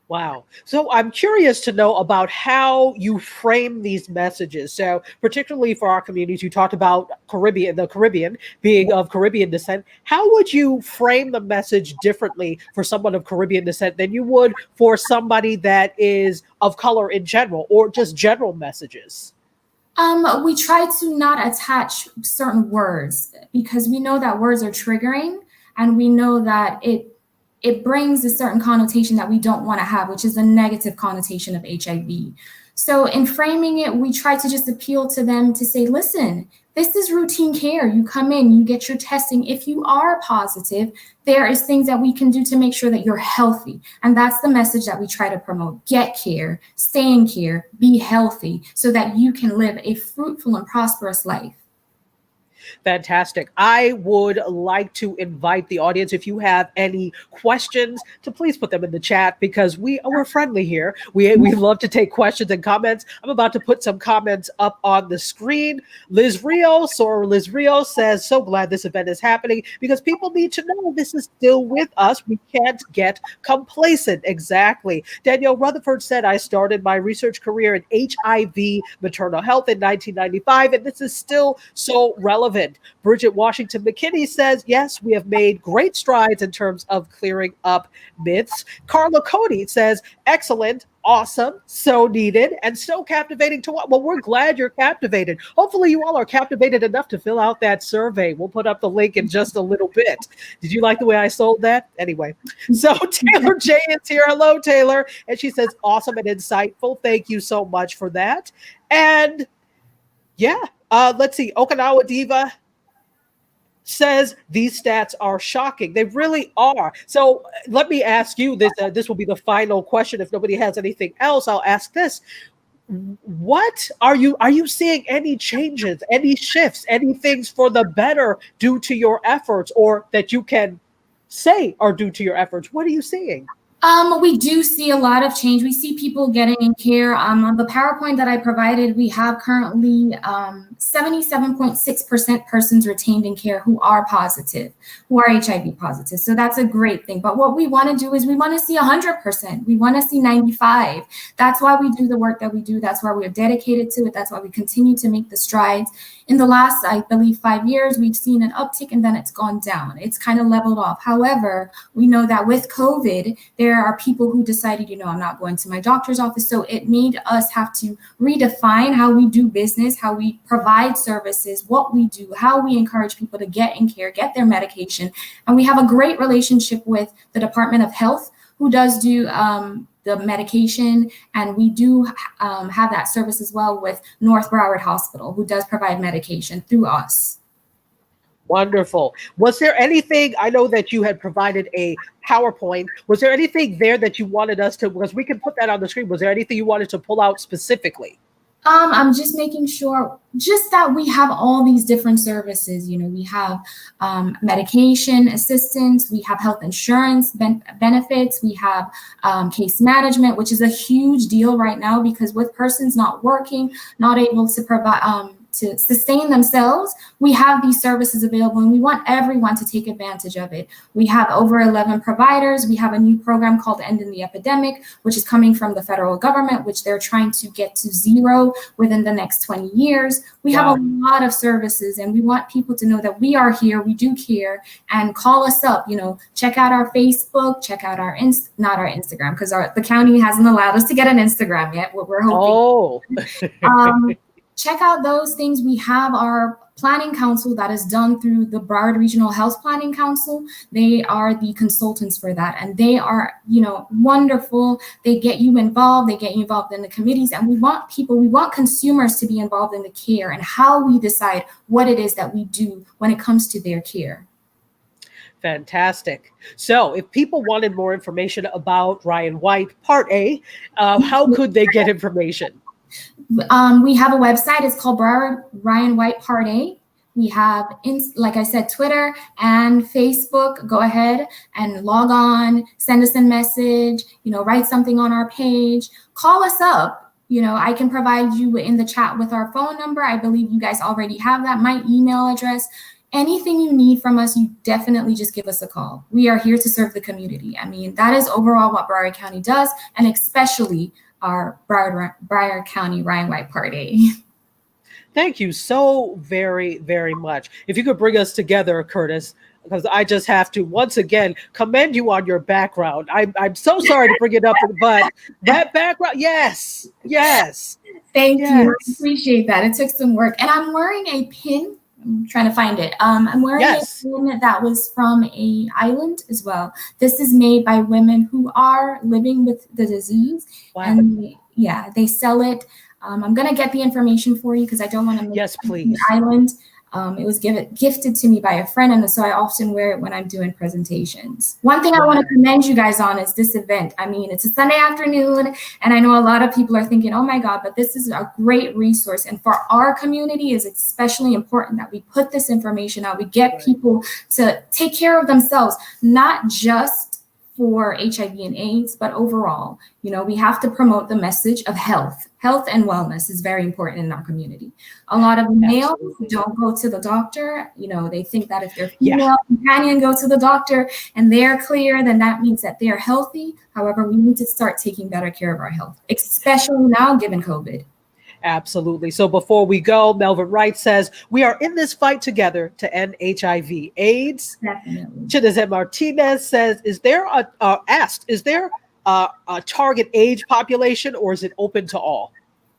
Wow. So I'm curious to know about how you frame these messages. So particularly for our communities, you talked about the Caribbean being of Caribbean descent. How would you frame the message differently for someone of Caribbean descent than you would for somebody that is of color in general, or just general messages? We try to not attach certain words, because we know that words are triggering, and we know that it brings a certain connotation that we don't want to have, which is a negative connotation of HIV. So in framing it, we try to just appeal to them to say, listen, this is routine care. You come in, you get your testing. If you are positive, there is things that we can do to make sure that you're healthy. And that's the message that we try to promote. Get care, stay in care, be healthy, so that you can live a fruitful and prosperous life. Fantastic. I would like to invite the audience, if you have any questions, to please put them in the chat, because we're friendly here. We love to take questions and comments. I'm about to put some comments up on the screen. Liz Rios says, so glad this event is happening, because people need to know this is still with us. We can't get complacent. Exactly. Danielle Rutherford said, I started my research career in HIV maternal health in 1995, and this is still so relevant. Bridget Washington McKinney says, yes, we have made great strides in terms of clearing up myths. Carla Cody says, excellent, awesome, so needed, and so captivating to watch. Well, we're glad you're captivated. Hopefully you all are captivated enough to fill out that survey. We'll put up the link in just a little bit. Did you like the way I sold that? Anyway, so Taylor J is here. Hello, Taylor. And she says, awesome and insightful. Thank you so much for that. And yeah, let's see. Okinawa Diva says these stats are shocking. They really are. So let me ask you this. This will be the final question. If nobody has anything else, I'll ask this. What are you seeing any changes, any shifts, any things for the better due to your efforts, or that you can say are due to your efforts? What are you seeing? We do see a lot of change. We see people getting in care. On the PowerPoint that I provided, we have currently 77.6% persons retained in care who are positive, who are HIV positive. So that's a great thing. But what we want to do is we want to see 100%. We want to see 95. That's why we do the work that we do. That's why we are dedicated to it. That's why we continue to make the strides. In the last, I believe, 5 years, we've seen an uptick and then it's gone down. It's kind of leveled off. However, we know that with COVID, there are people who decided, I'm not going to my doctor's office. So it made us have to redefine how we do business, how we provide services, what we do, how we encourage people to get in care, get their medication. And we have a great relationship with the Department of Health, who does do the medication, and we do have that service as well with North Broward Hospital, who does provide medication through us. Wonderful. Was there anything, I know that you had provided a PowerPoint, was there anything there that you wanted us to, because we can put that on the screen, was there anything you wanted to pull out specifically? I'm just making sure just that we have all these different services. You know, we have medication assistance, we have health insurance benefits, we have case management, which is a huge deal right now because with persons not working, not able to provide to sustain themselves, we have these services available and we want everyone to take advantage of it. We have over 11 providers. We have a new program called Ending the Epidemic, which is coming from the federal government, which they're trying to get to zero within the next 20 years. We have a lot of services and we want people to know that we are here, we do care, and call us up, you know, check out our Facebook, check out our, not our Instagram, because the county hasn't allowed us to get an Instagram yet, what we're hoping. Oh. Check out those things. We have our planning council that is done through the Broward Regional Health Planning Council. They are the consultants for that. And they are, you know, wonderful. They get you involved. They get you involved in the committees. And we want consumers to be involved in the care and how we decide what it is that we do when it comes to their care. Fantastic. So if people wanted more information about Ryan White Part A, how could they get information? We have a website. It's called Ryan White Part A. We have, like I said, Twitter and Facebook. Go ahead and log on, send us a message, you know, write something on our page, call us up. You know, I can provide you in the chat with our phone number. I believe you guys already have that, my email address. Anything you need from us, you definitely just give us a call. We are here to serve the community. I mean, that is overall what Broward County does, and especially our Broward County Ryan White Part A. Thank you so very, very much. If you could bring us together, Curtis, because I just have to once again commend you on your background. I'm so sorry to bring it up, but that background, yes. Thank you. I appreciate that. It took some work. And I'm wearing a pin. I'm trying to find it. I'm wearing a pin that was from an island as well. This is made by women who are living with the disease. Wow. And they sell it. I'm going to get the information for you because I don't want to make please. The island. It was gifted to me by a friend, and so I often wear it when I'm doing presentations. One thing I want to commend you guys on is this event. I mean, it's a Sunday afternoon, and I know a lot of people are thinking, oh my God, but this is a great resource. And for our community, it's especially important that we put this information out. We get people to take care of themselves, not just for HIV and AIDS, but overall, you know, we have to promote the message of health. Health and wellness is very important in our community. A lot of males don't go to the doctor. You know, they think that if their female companion goes to the doctor and they're clear, then that means that they're healthy. However, we need to start taking better care of our health, especially now given COVID. Absolutely. So before we go, Melvin Wright says, we are in this fight together to end HIV AIDS. Definitely. Chinazet Martinez says, is there a target age population or is it open to all?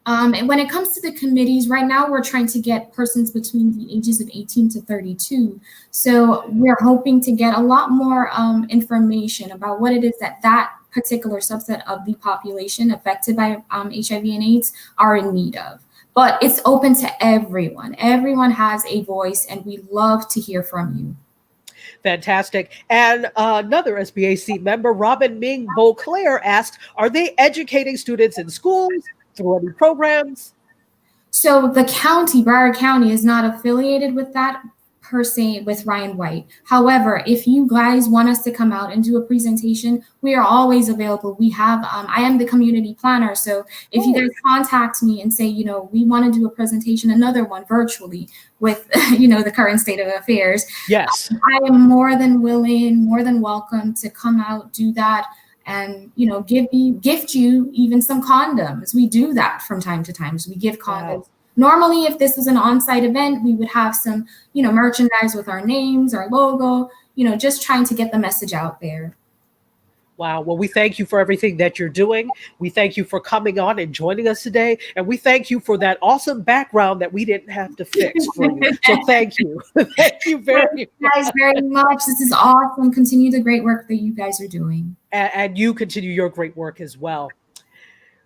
And when it comes to the committees, right now we're trying to get persons between the ages of 18 to 32. So we're hoping to get a lot more information about what it is that particular subset of the population affected by HIV and AIDS are in need of. But it's open to everyone. Everyone has a voice, and we love to hear from you. Fantastic. And another SBAC member, Robin Ming Beauclair, asked, are they educating students in schools through any programs? So the county, Broward County, is not affiliated with that per se with Ryan White. However, if you guys want us to come out and do a presentation, we are always available. We have, I am the community planner. So if you guys contact me and say, you know, we want to do a presentation, another one virtually with, you know, the current state of affairs. Yes. I am more than willing, more than welcome to come out, do that. And, you know, gift you even some condoms. We do that from time to time. So we give condoms. Wow. Normally, if this was an on-site event, we would have some, you know, merchandise with our names, our logo, you know, just trying to get the message out there. Wow. Well, we thank you for everything that you're doing. We thank you for coming on and joining us today. And we thank you for that awesome background that we didn't have to fix for you. So thank you. Thank you very much. Guys, very much. This is awesome. Continue the great work that you guys are doing. And you continue your great work as well.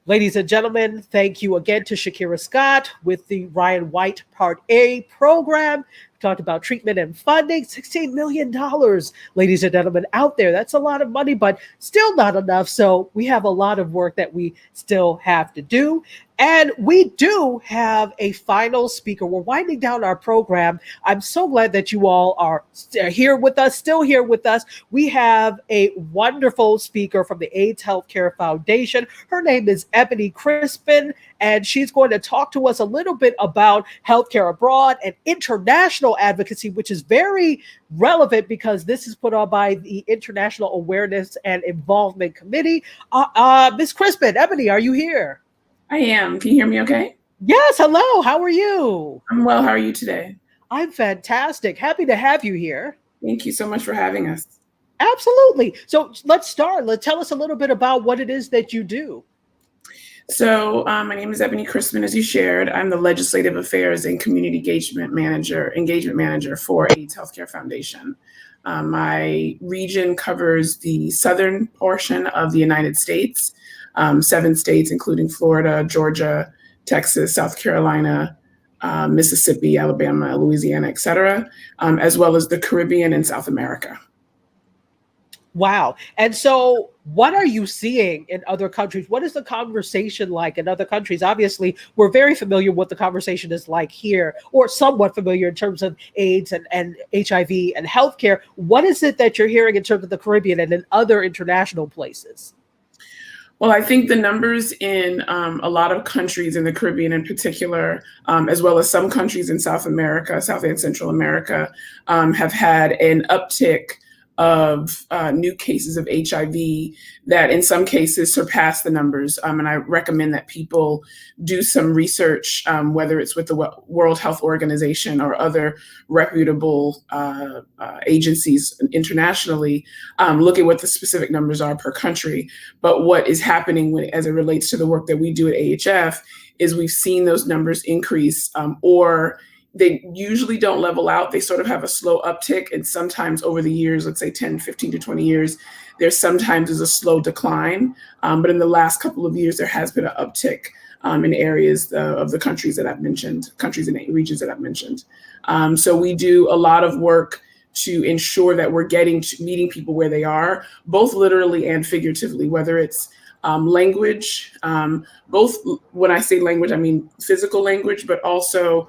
Ladies and gentlemen, thank you again to Shakira Scott with the Ryan White Part A program. We talked about treatment and funding, $16 million, ladies and gentlemen, out there. That's a lot of money, but still not enough. So we have a lot of work that we still have to do. And we do have a final speaker. We're winding down our program. I'm so glad that you all are here with us, still here with us. We have a wonderful speaker from the AIDS Healthcare Foundation. Her name is Ebony Crispin, and she's going to talk to us a little bit about healthcare abroad and international advocacy, which is very relevant because this is put on by the International Awareness and Involvement Committee. Ms. Crispin, Ebony, are you here? I am. Can you hear me okay? Yes. Hello. How are you? I'm well. How are you today? I'm fantastic. Happy to have you here. Thank you so much for having us. Absolutely. So let's start. Tell us a little bit about what it is that you do. So my name is Ebony Crispin, as you shared. I'm the Legislative Affairs and Community Engagement Manager for AIDS Healthcare Foundation. My region covers the southern portion of the United States. 7 states, including Florida, Georgia, Texas, South Carolina, Mississippi, Alabama, Louisiana, et cetera, as well as the Caribbean and South America. Wow. And so what are you seeing in other countries? What is the conversation like in other countries? Obviously, we're very familiar with what the conversation is like here, or somewhat familiar in terms of AIDS and HIV and healthcare. What is it that you're hearing in terms of the Caribbean and in other international places? Well, I think the numbers in a lot of countries in the Caribbean in particular, as well as some countries in South America, South and Central America, have had an uptick of new cases of HIV that in some cases surpass the numbers. And I recommend that people do some research, whether it's with the World Health Organization or other reputable agencies internationally, look at what the specific numbers are per country. But what is happening as it relates to the work that we do at AHF is we've seen those numbers increase, or they usually don't level out. They sort of have a slow uptick. And sometimes over the years, let's say 10, 15 to 20 years, there sometimes is a slow decline. But in the last couple of years, there has been an uptick in areas of the countries that I've mentioned, countries and regions that I've mentioned. So we do a lot of work to ensure that we're getting to meeting people where they are, both literally and figuratively, whether it's language, both when I say language, I mean physical language, but also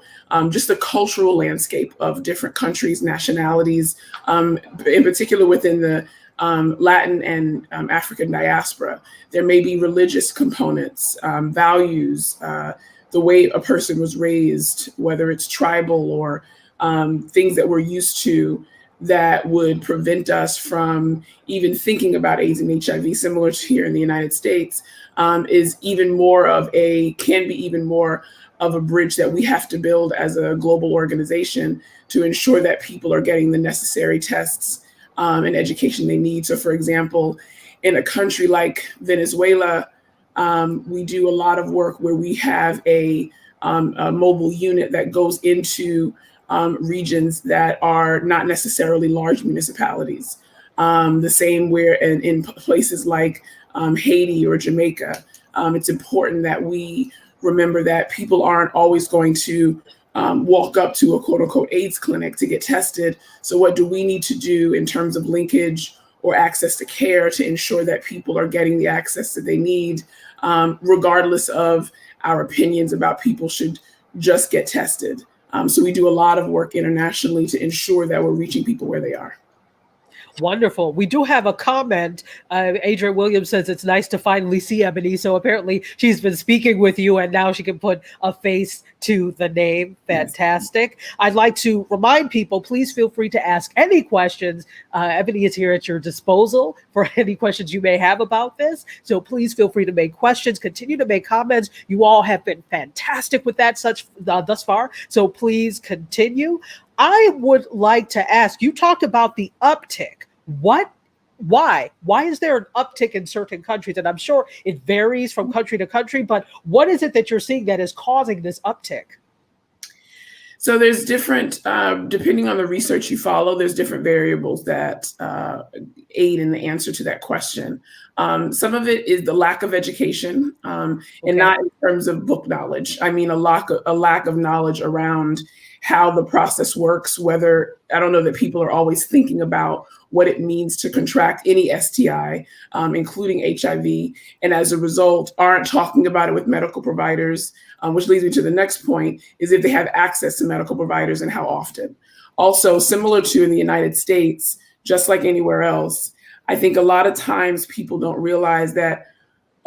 just the cultural landscape of different countries, nationalities, in particular within the Latin and African diaspora. There may be religious components, values, the way a person was raised, whether it's tribal or things that we're used to that would prevent us from even thinking about AIDS and HIV, similar to here in the United States, can be even more of a bridge that we have to build as a global organization to ensure that people are getting the necessary tests and education they need. So for example, in a country like Venezuela, we do a lot of work where we have a mobile unit that goes into regions that are not necessarily large municipalities. The same where in places like Haiti or Jamaica, it's important that we remember that people aren't always going to walk up to a quote unquote AIDS clinic to get tested. So what do we need to do in terms of linkage or access to care to ensure that people are getting the access that they need, regardless of our opinions about people should just get tested. So we do a lot of work internationally to ensure that we're reaching people where they are. Wonderful. We do have a comment. Adrian Williams says it's nice to finally see Ebony. So apparently she's been speaking with you and now she can put a face to the name. Fantastic. I'd like to remind people, please feel free to ask any questions. Ebony is here at your disposal for any questions you may have about this. So please feel free to make questions, continue to make comments. You all have been fantastic with that thus far. So please continue. I would like to ask, you talked about the uptick. What why? Why is there an uptick in certain countries? And I'm sure it varies from country to country, but what is it that you're seeing that is causing this uptick? So there's different, depending on the research you follow, there's different variables that aid in the answer to that question. Some of it is the lack of education, and not in terms of book knowledge. I mean, a lack of knowledge around how the process works, whether, I don't know that people are always thinking about what it means to contract any STI, including HIV, and as a result, aren't talking about it with medical providers, which leads me to the next point, is if they have access to medical providers and how often. Also, similar to in the United States, just like anywhere else, I think a lot of times people don't realize that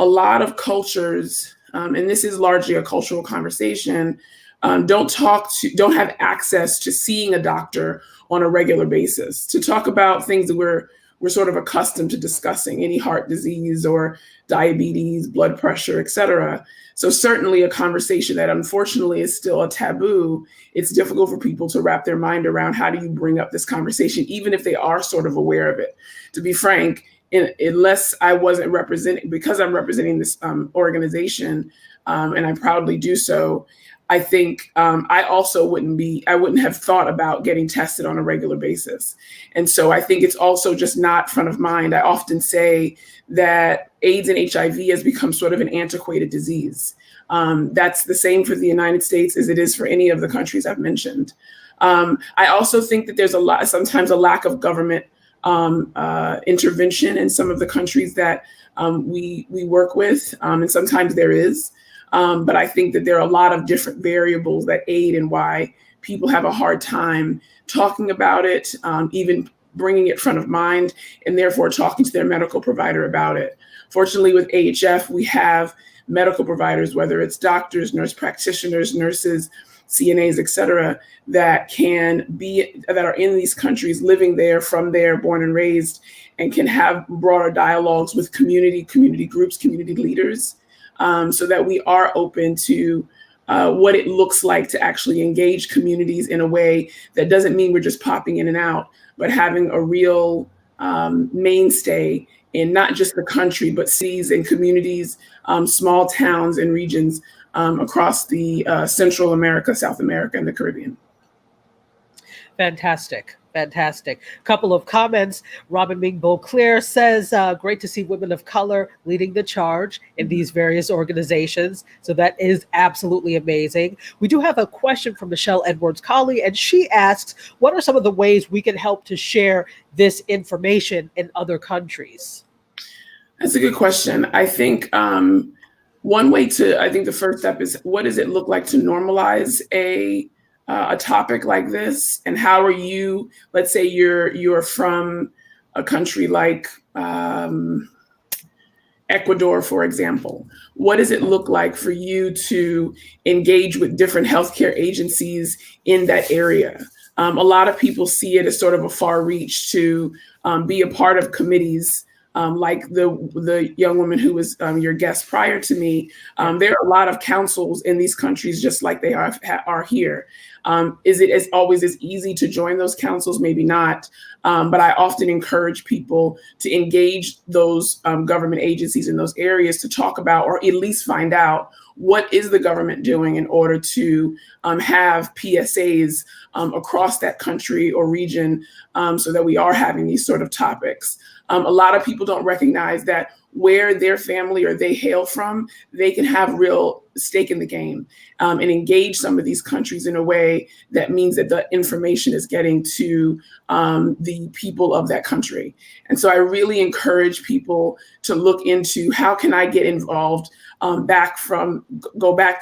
a lot of cultures, and this is largely a cultural conversation, don't have access to seeing a doctor on a regular basis to talk about things that we're sort of accustomed to discussing, any heart disease or diabetes, blood pressure, et cetera. So certainly a conversation that unfortunately is still a taboo. It's difficult for people to wrap their mind around how do you bring up this conversation, even if they are sort of aware of it. To be frank, unless I wasn't representing, because I'm representing this organization, and I proudly do so, I think I also I wouldn't have thought about getting tested on a regular basis. And so I think it's also just not front of mind. I often say that AIDS and HIV has become sort of an antiquated disease. That's the same for the United States as it is for any of the countries I've mentioned. I also think that there's sometimes a lack of government intervention in some of the countries that we work with, and sometimes there is. But I think that there are a lot of different variables that aid in why people have a hard time talking about it, even bringing it front of mind, and therefore talking to their medical provider about it. Fortunately, with AHF, we have medical providers, whether it's doctors, nurse practitioners, nurses, CNAs, et cetera, that are in these countries, living there, from there, born and raised, and can have broader dialogues with community groups, community leaders, so that we are open to what it looks like to actually engage communities in a way that doesn't mean we're just popping in and out, but having a real mainstay in not just the country, but cities and communities, small towns and regions across the Central America, South America, and the Caribbean. Fantastic. Fantastic. Couple of comments. Robin Ming Beauclair says, great to see women of color leading the charge in these various organizations. So that is absolutely amazing. We do have a question from Michelle Edwards-Colley, and she asks, what are some of the ways we can help to share this information in other countries? That's a good question. I think one way I think the first step is, what does it look like to normalize a topic like this, and how are you, let's say you're from a country like Ecuador, for example. What does it look like for you to engage with different healthcare agencies in that area? A lot of people see it as sort of a far reach to be a part of committees like the young woman who was your guest prior to me. There are a lot of councils in these countries, just like they are here. Is it always as easy to join those councils? Maybe not. But I often encourage people to engage those government agencies in those areas to talk about, or at least find out, what is the government doing in order to have PSAs across that country or region, so that we are having these sort of topics. A lot of people don't recognize that where their family or they hail from, they can have real stake in the game, and engage some of these countries in a way that means that the information is getting to the people of that country. And so I really encourage people to look into, how can I get involved, go back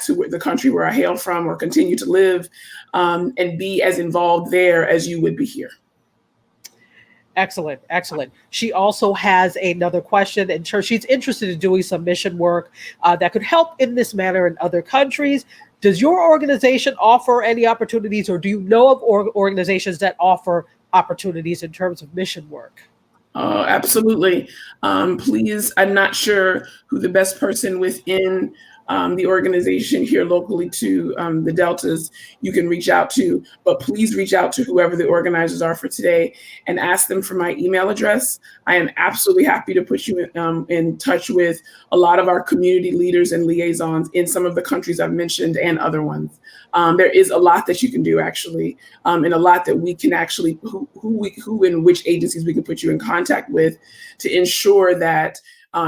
to the country where I hail from or continue to live, and be as involved there as you would be here. Excellent, excellent. She also has another question, and she's interested in doing some mission work that could help in this manner in other countries. Does your organization offer any opportunities, or do you know of organizations that offer opportunities in terms of mission work? Absolutely. Please, I'm not sure who the best person within the organization here locally to the Deltas you can reach out to, but please reach out to whoever the organizers are for today and ask them for my email address. I am absolutely happy to put you in touch with a lot of our community leaders and liaisons in some of the countries I've mentioned and other ones. There is a lot that you can do actually, and a lot that we can actually, who and which agencies we can put you in contact with to ensure that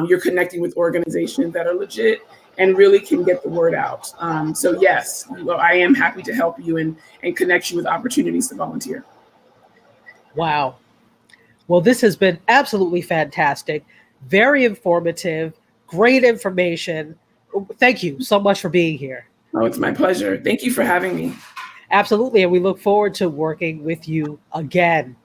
you're connecting with organizations that are legit and really can get the word out. So yes, I am happy to help you and connect you with opportunities to volunteer. Wow. Well, this has been absolutely fantastic, very informative, great information. Thank you so much for being here. Oh, it's my pleasure. Thank you for having me. Absolutely. And we look forward to working with you again.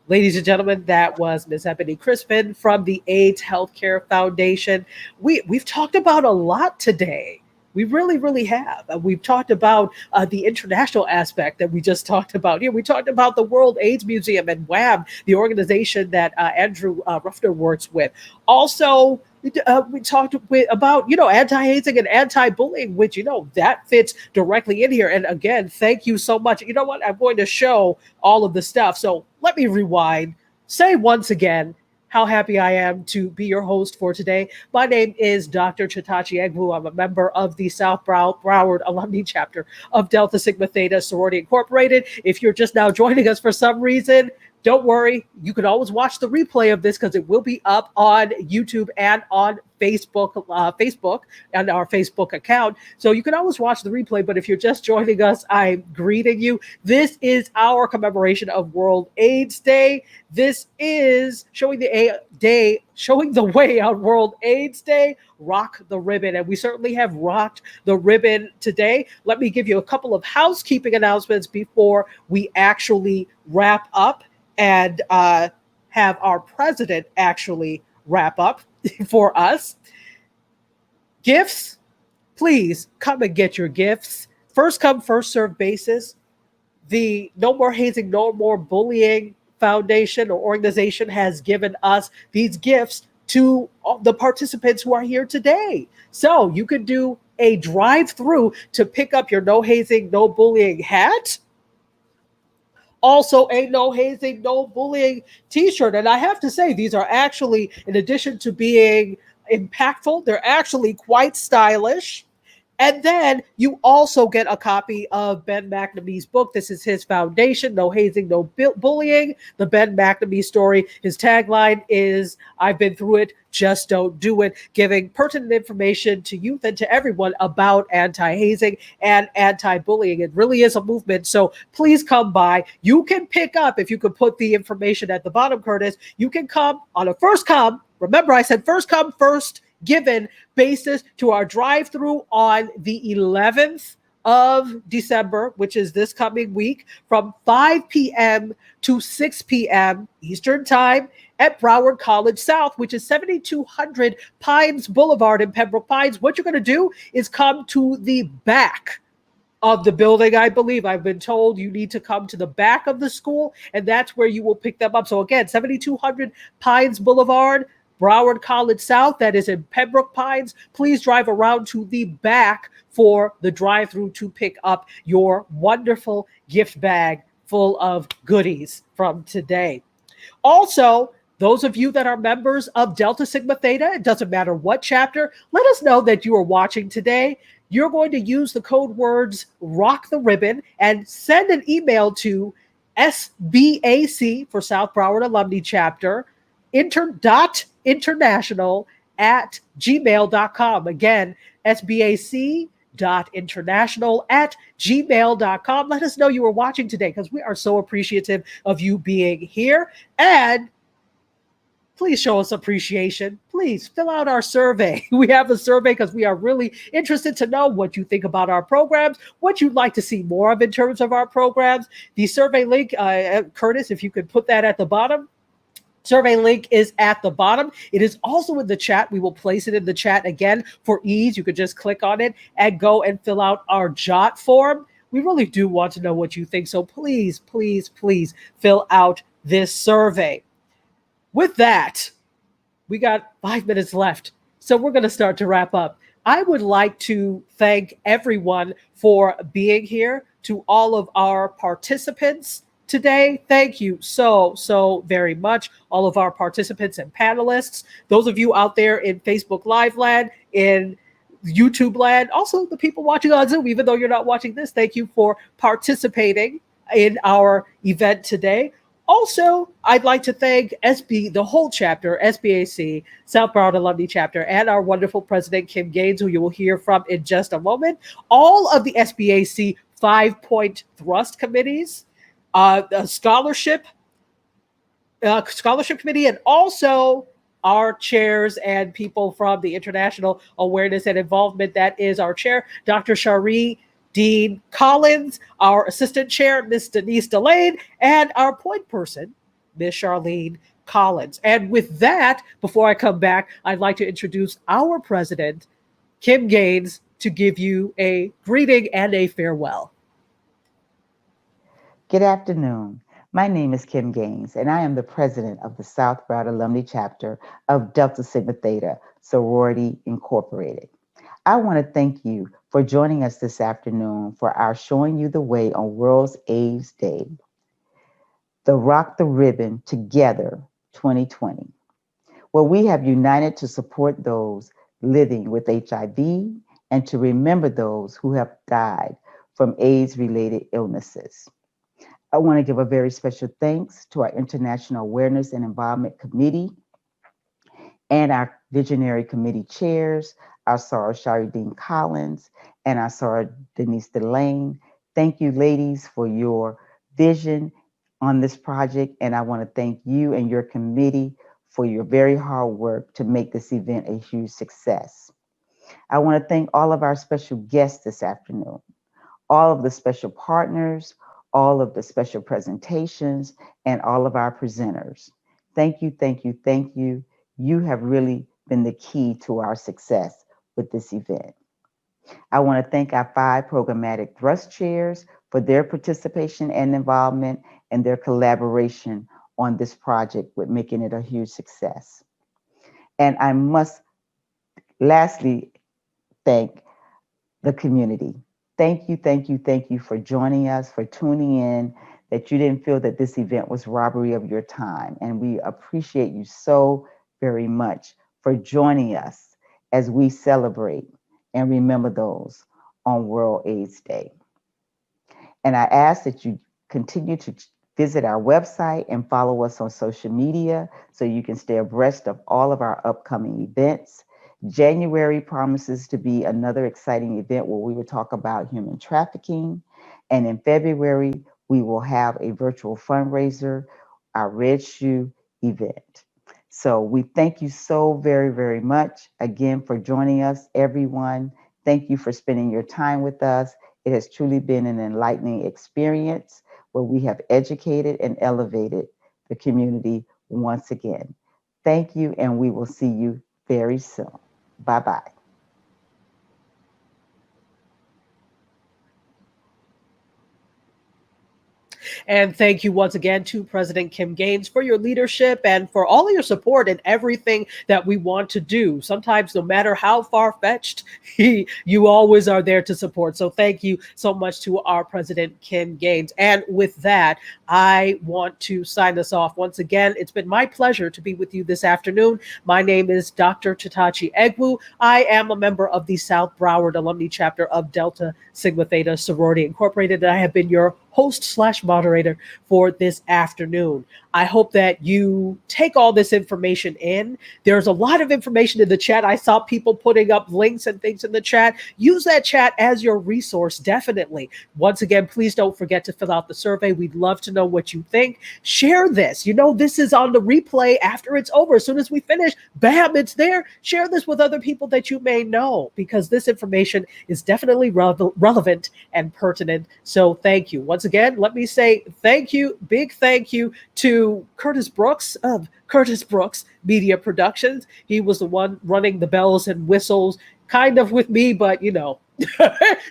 Ladies and gentlemen, that was Ms. Ebony Crispin from the AIDS Healthcare Foundation. We've talked about a lot today. We really, really have. We've talked about the international aspect that we just talked about here. We talked about the World AIDS Museum and WAM, the organization that Andrew Ruffner works with. Also, we talked about, anti-hazing and anti-bullying, which, that fits directly in here. And again, thank you so much. You know what? I'm going to show all of the stuff. So let me rewind, say once again, how happy I am to be your host for today. My name is Dr. Chitachi Egwu. I'm a member of the South Broward Alumni Chapter of Delta Sigma Theta Sorority Incorporated. If you're just now joining us for some reason, don't worry. You can always watch the replay of this because it will be up on YouTube and on Facebook and our Facebook account. So you can always watch the replay. But if you're just joining us, I'm greeting you. This is our commemoration of World AIDS Day. This is showing the way on World AIDS Day. Rock the ribbon. And we certainly have rocked the ribbon today. Let me give you a couple of housekeeping announcements before we actually wrap up and have our president actually wrap up for us. Gifts, please come and get your gifts. First come, first serve basis. The No More Hazing, No More Bullying Foundation or organization has given us these gifts to the participants who are here today. So you could do a drive-through to pick up your No Hazing, No Bullying hat. Also a No Hazing, No Bullying t-shirt. And I have to say, these are actually, in addition to being impactful, they're actually quite stylish. And then you also get a copy of Ben McNamee's book. This is his foundation, No Hazing, No Bullying, the Ben McNamee story. His tagline is, I've been through it, just don't do it, giving pertinent information to youth and to everyone about anti-hazing and anti-bullying. It really is a movement. So please come by. You can pick up, if you could put the information at the bottom, Curtis, you can come on a first come. Remember, I said first come, first given basis to our drive-through on the 11th of December, which is this coming week, from 5 p.m. to 6 p.m. Eastern Time at Broward College South, which is 7200 Pines Boulevard in Pembroke Pines. What you're going to do is come to the back of the building. I believe I've been told you need to come to the back of the school, and that's where you will pick them up. So again, 7200 Pines Boulevard, Broward College South, that is in Pembroke Pines. Please drive around to the back for the drive-through to pick up your wonderful gift bag full of goodies from today. Also, those of you that are members of Delta Sigma Theta, it doesn't matter what chapter, let us know that you are watching today. You're going to use the code words Rock the Ribbon and send an email to SBAC for South Broward Alumni Chapter, international@gmail.com. Again, sbac.international@gmail.com. Let us know you were watching today because we are so appreciative of you being here. And please show us appreciation. Please fill out our survey. We have a survey because we are really interested to know what you think about our programs, what you'd like to see more of in terms of our programs. The survey link, Curtis, if you could put that at the bottom. Survey link is at the bottom. It is also in the chat. We will place it in the chat again for ease. You could just click on it and go and fill out our JOT form. We really do want to know what you think. So please, please, please fill out this survey. With that, we got 5 minutes left. So we're going to start to wrap up. I would like to thank everyone for being here. To all of our participants today, thank you so very much. All of our participants and panelists, those of you out there in Facebook Live land, in YouTube land, also the people watching on Zoom, even though you're not watching this, thank you for participating in our event today. Also, I'd like to thank the whole chapter, SBAC, South Broward Alumni Chapter, and our wonderful president, Kim Gaines, who you will hear from in just a moment. All of the SBAC 5-point thrust committees, the scholarship committee, and also our chairs and people from the International Awareness and Involvement. That is our chair, Dr. Shari Dean Collins, our assistant chair, Miss Denise Delane, and our point person, Miss Charlene Collins. And with that, before I come back, I'd like to introduce our president, Kim Gaines, to give you a greeting and a farewell. Good afternoon. My name is Kim Gaines, and I am the president of the South Broward Alumni Chapter of Delta Sigma Theta Sorority Incorporated. I want to thank you for joining us this afternoon for our Showing You the Way on World AIDS Day, the Rock the Ribbon Together 2020, where we have united to support those living with HIV and to remember those who have died from AIDS-related illnesses. I want to give a very special thanks to our International Awareness and Involvement Committee and our visionary committee chairs, our Sarah Shari Dean Collins and our Sarah Denise Delane. Thank you, ladies, for your vision on this project. And I want to thank you and your committee for your very hard work to make this event a huge success. I want to thank all of our special guests this afternoon, all of the special partners, all of the special presentations, and all of our presenters. Thank you, thank you, thank you. You have really been the key to our success with this event. I want to thank our 5 programmatic thrust chairs for their participation and involvement and their collaboration on this project with making it a huge success. And I must lastly thank the community. Thank you, thank you, thank you for joining us, for tuning in, that you didn't feel that this event was robbery of your time. And we appreciate you so very much for joining us as we celebrate and remember those on World AIDS Day. And I ask that you continue to visit our website and follow us on social media so you can stay abreast of all of our upcoming events. January promises to be another exciting event where we will talk about human trafficking. And in February, we will have a virtual fundraiser, our Red Shoe event. So we thank you so very, very much again for joining us, everyone. Thank you for spending your time with us. It has truly been an enlightening experience where we have educated and elevated the community once again. Thank you, and we will see you very soon. Bye-bye. And thank you once again to President Kim Gaines for your leadership and for all of your support in everything that we want to do. Sometimes, no matter how far-fetched, you always are there to support. So thank you so much to our President Kim Gaines. And with that, I want to sign us off. Once again, it's been my pleasure to be with you this afternoon. My name is Dr. Tatachi Egwu. I am a member of the South Broward Alumni Chapter of Delta Sigma Theta Sorority Incorporated, and I have been your host/moderator for this afternoon. I hope that you take all this information in. There's a lot of information in the chat. I saw people putting up links and things in the chat. Use that chat as your resource, definitely. Once again, please don't forget to fill out the survey. We'd love to know what you think. Share this. You know, this is on the replay after it's over. As soon as we finish, bam, it's there. Share this with other people that you may know, because this information is definitely relevant and pertinent. So thank you. Once again, let me say thank you, big thank you to Curtis Brooks of Curtis Brooks Media Productions. He was the one running the bells and whistles, kind of with me, but you know,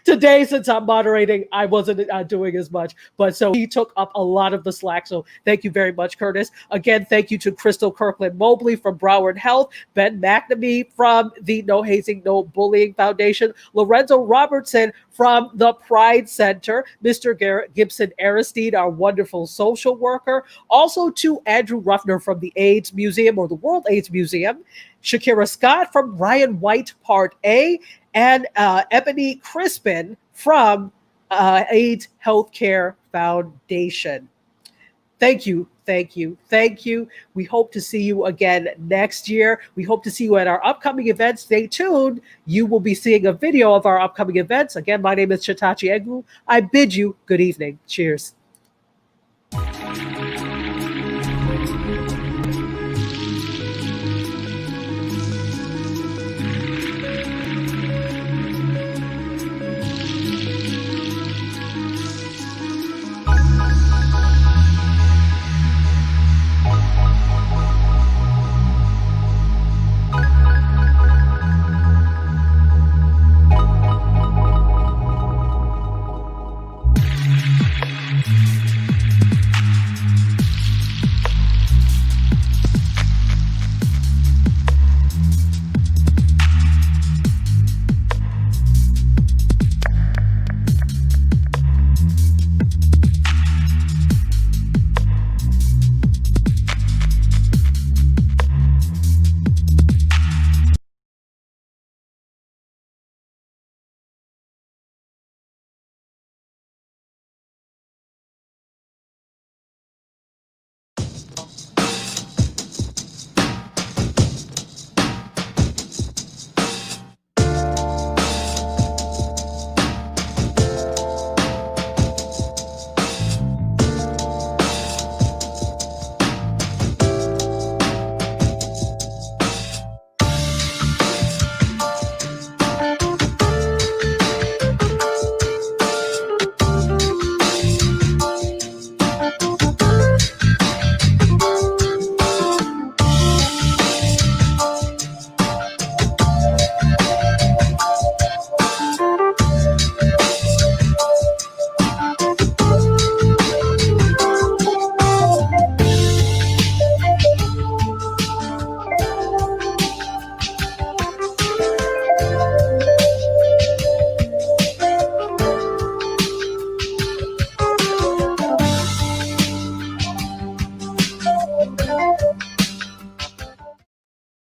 Today, since I'm moderating, I wasn't doing as much, but so he took up a lot of the slack. So thank you very much, Curtis. Again, thank you to Crystal Kirkland Mobley from Broward Health, Ben McNamee from the No Hazing, No Bullying Foundation, Lorenzo Robertson from the Pride Center, Mr. Garrett Gibson Aristide, our wonderful social worker, also to Andrew Ruffner from the AIDS Museum or the World AIDS Museum, Shakira Scott from Ryan White Part A, and Ebony Crispin from AIDS Healthcare Foundation. Thank you, thank you, thank you. We hope to see you again next year. We hope to see you at our upcoming events. Stay tuned. You will be seeing a video of our upcoming events. Again, my name is Chitachi Egwu. I bid you good evening. Cheers.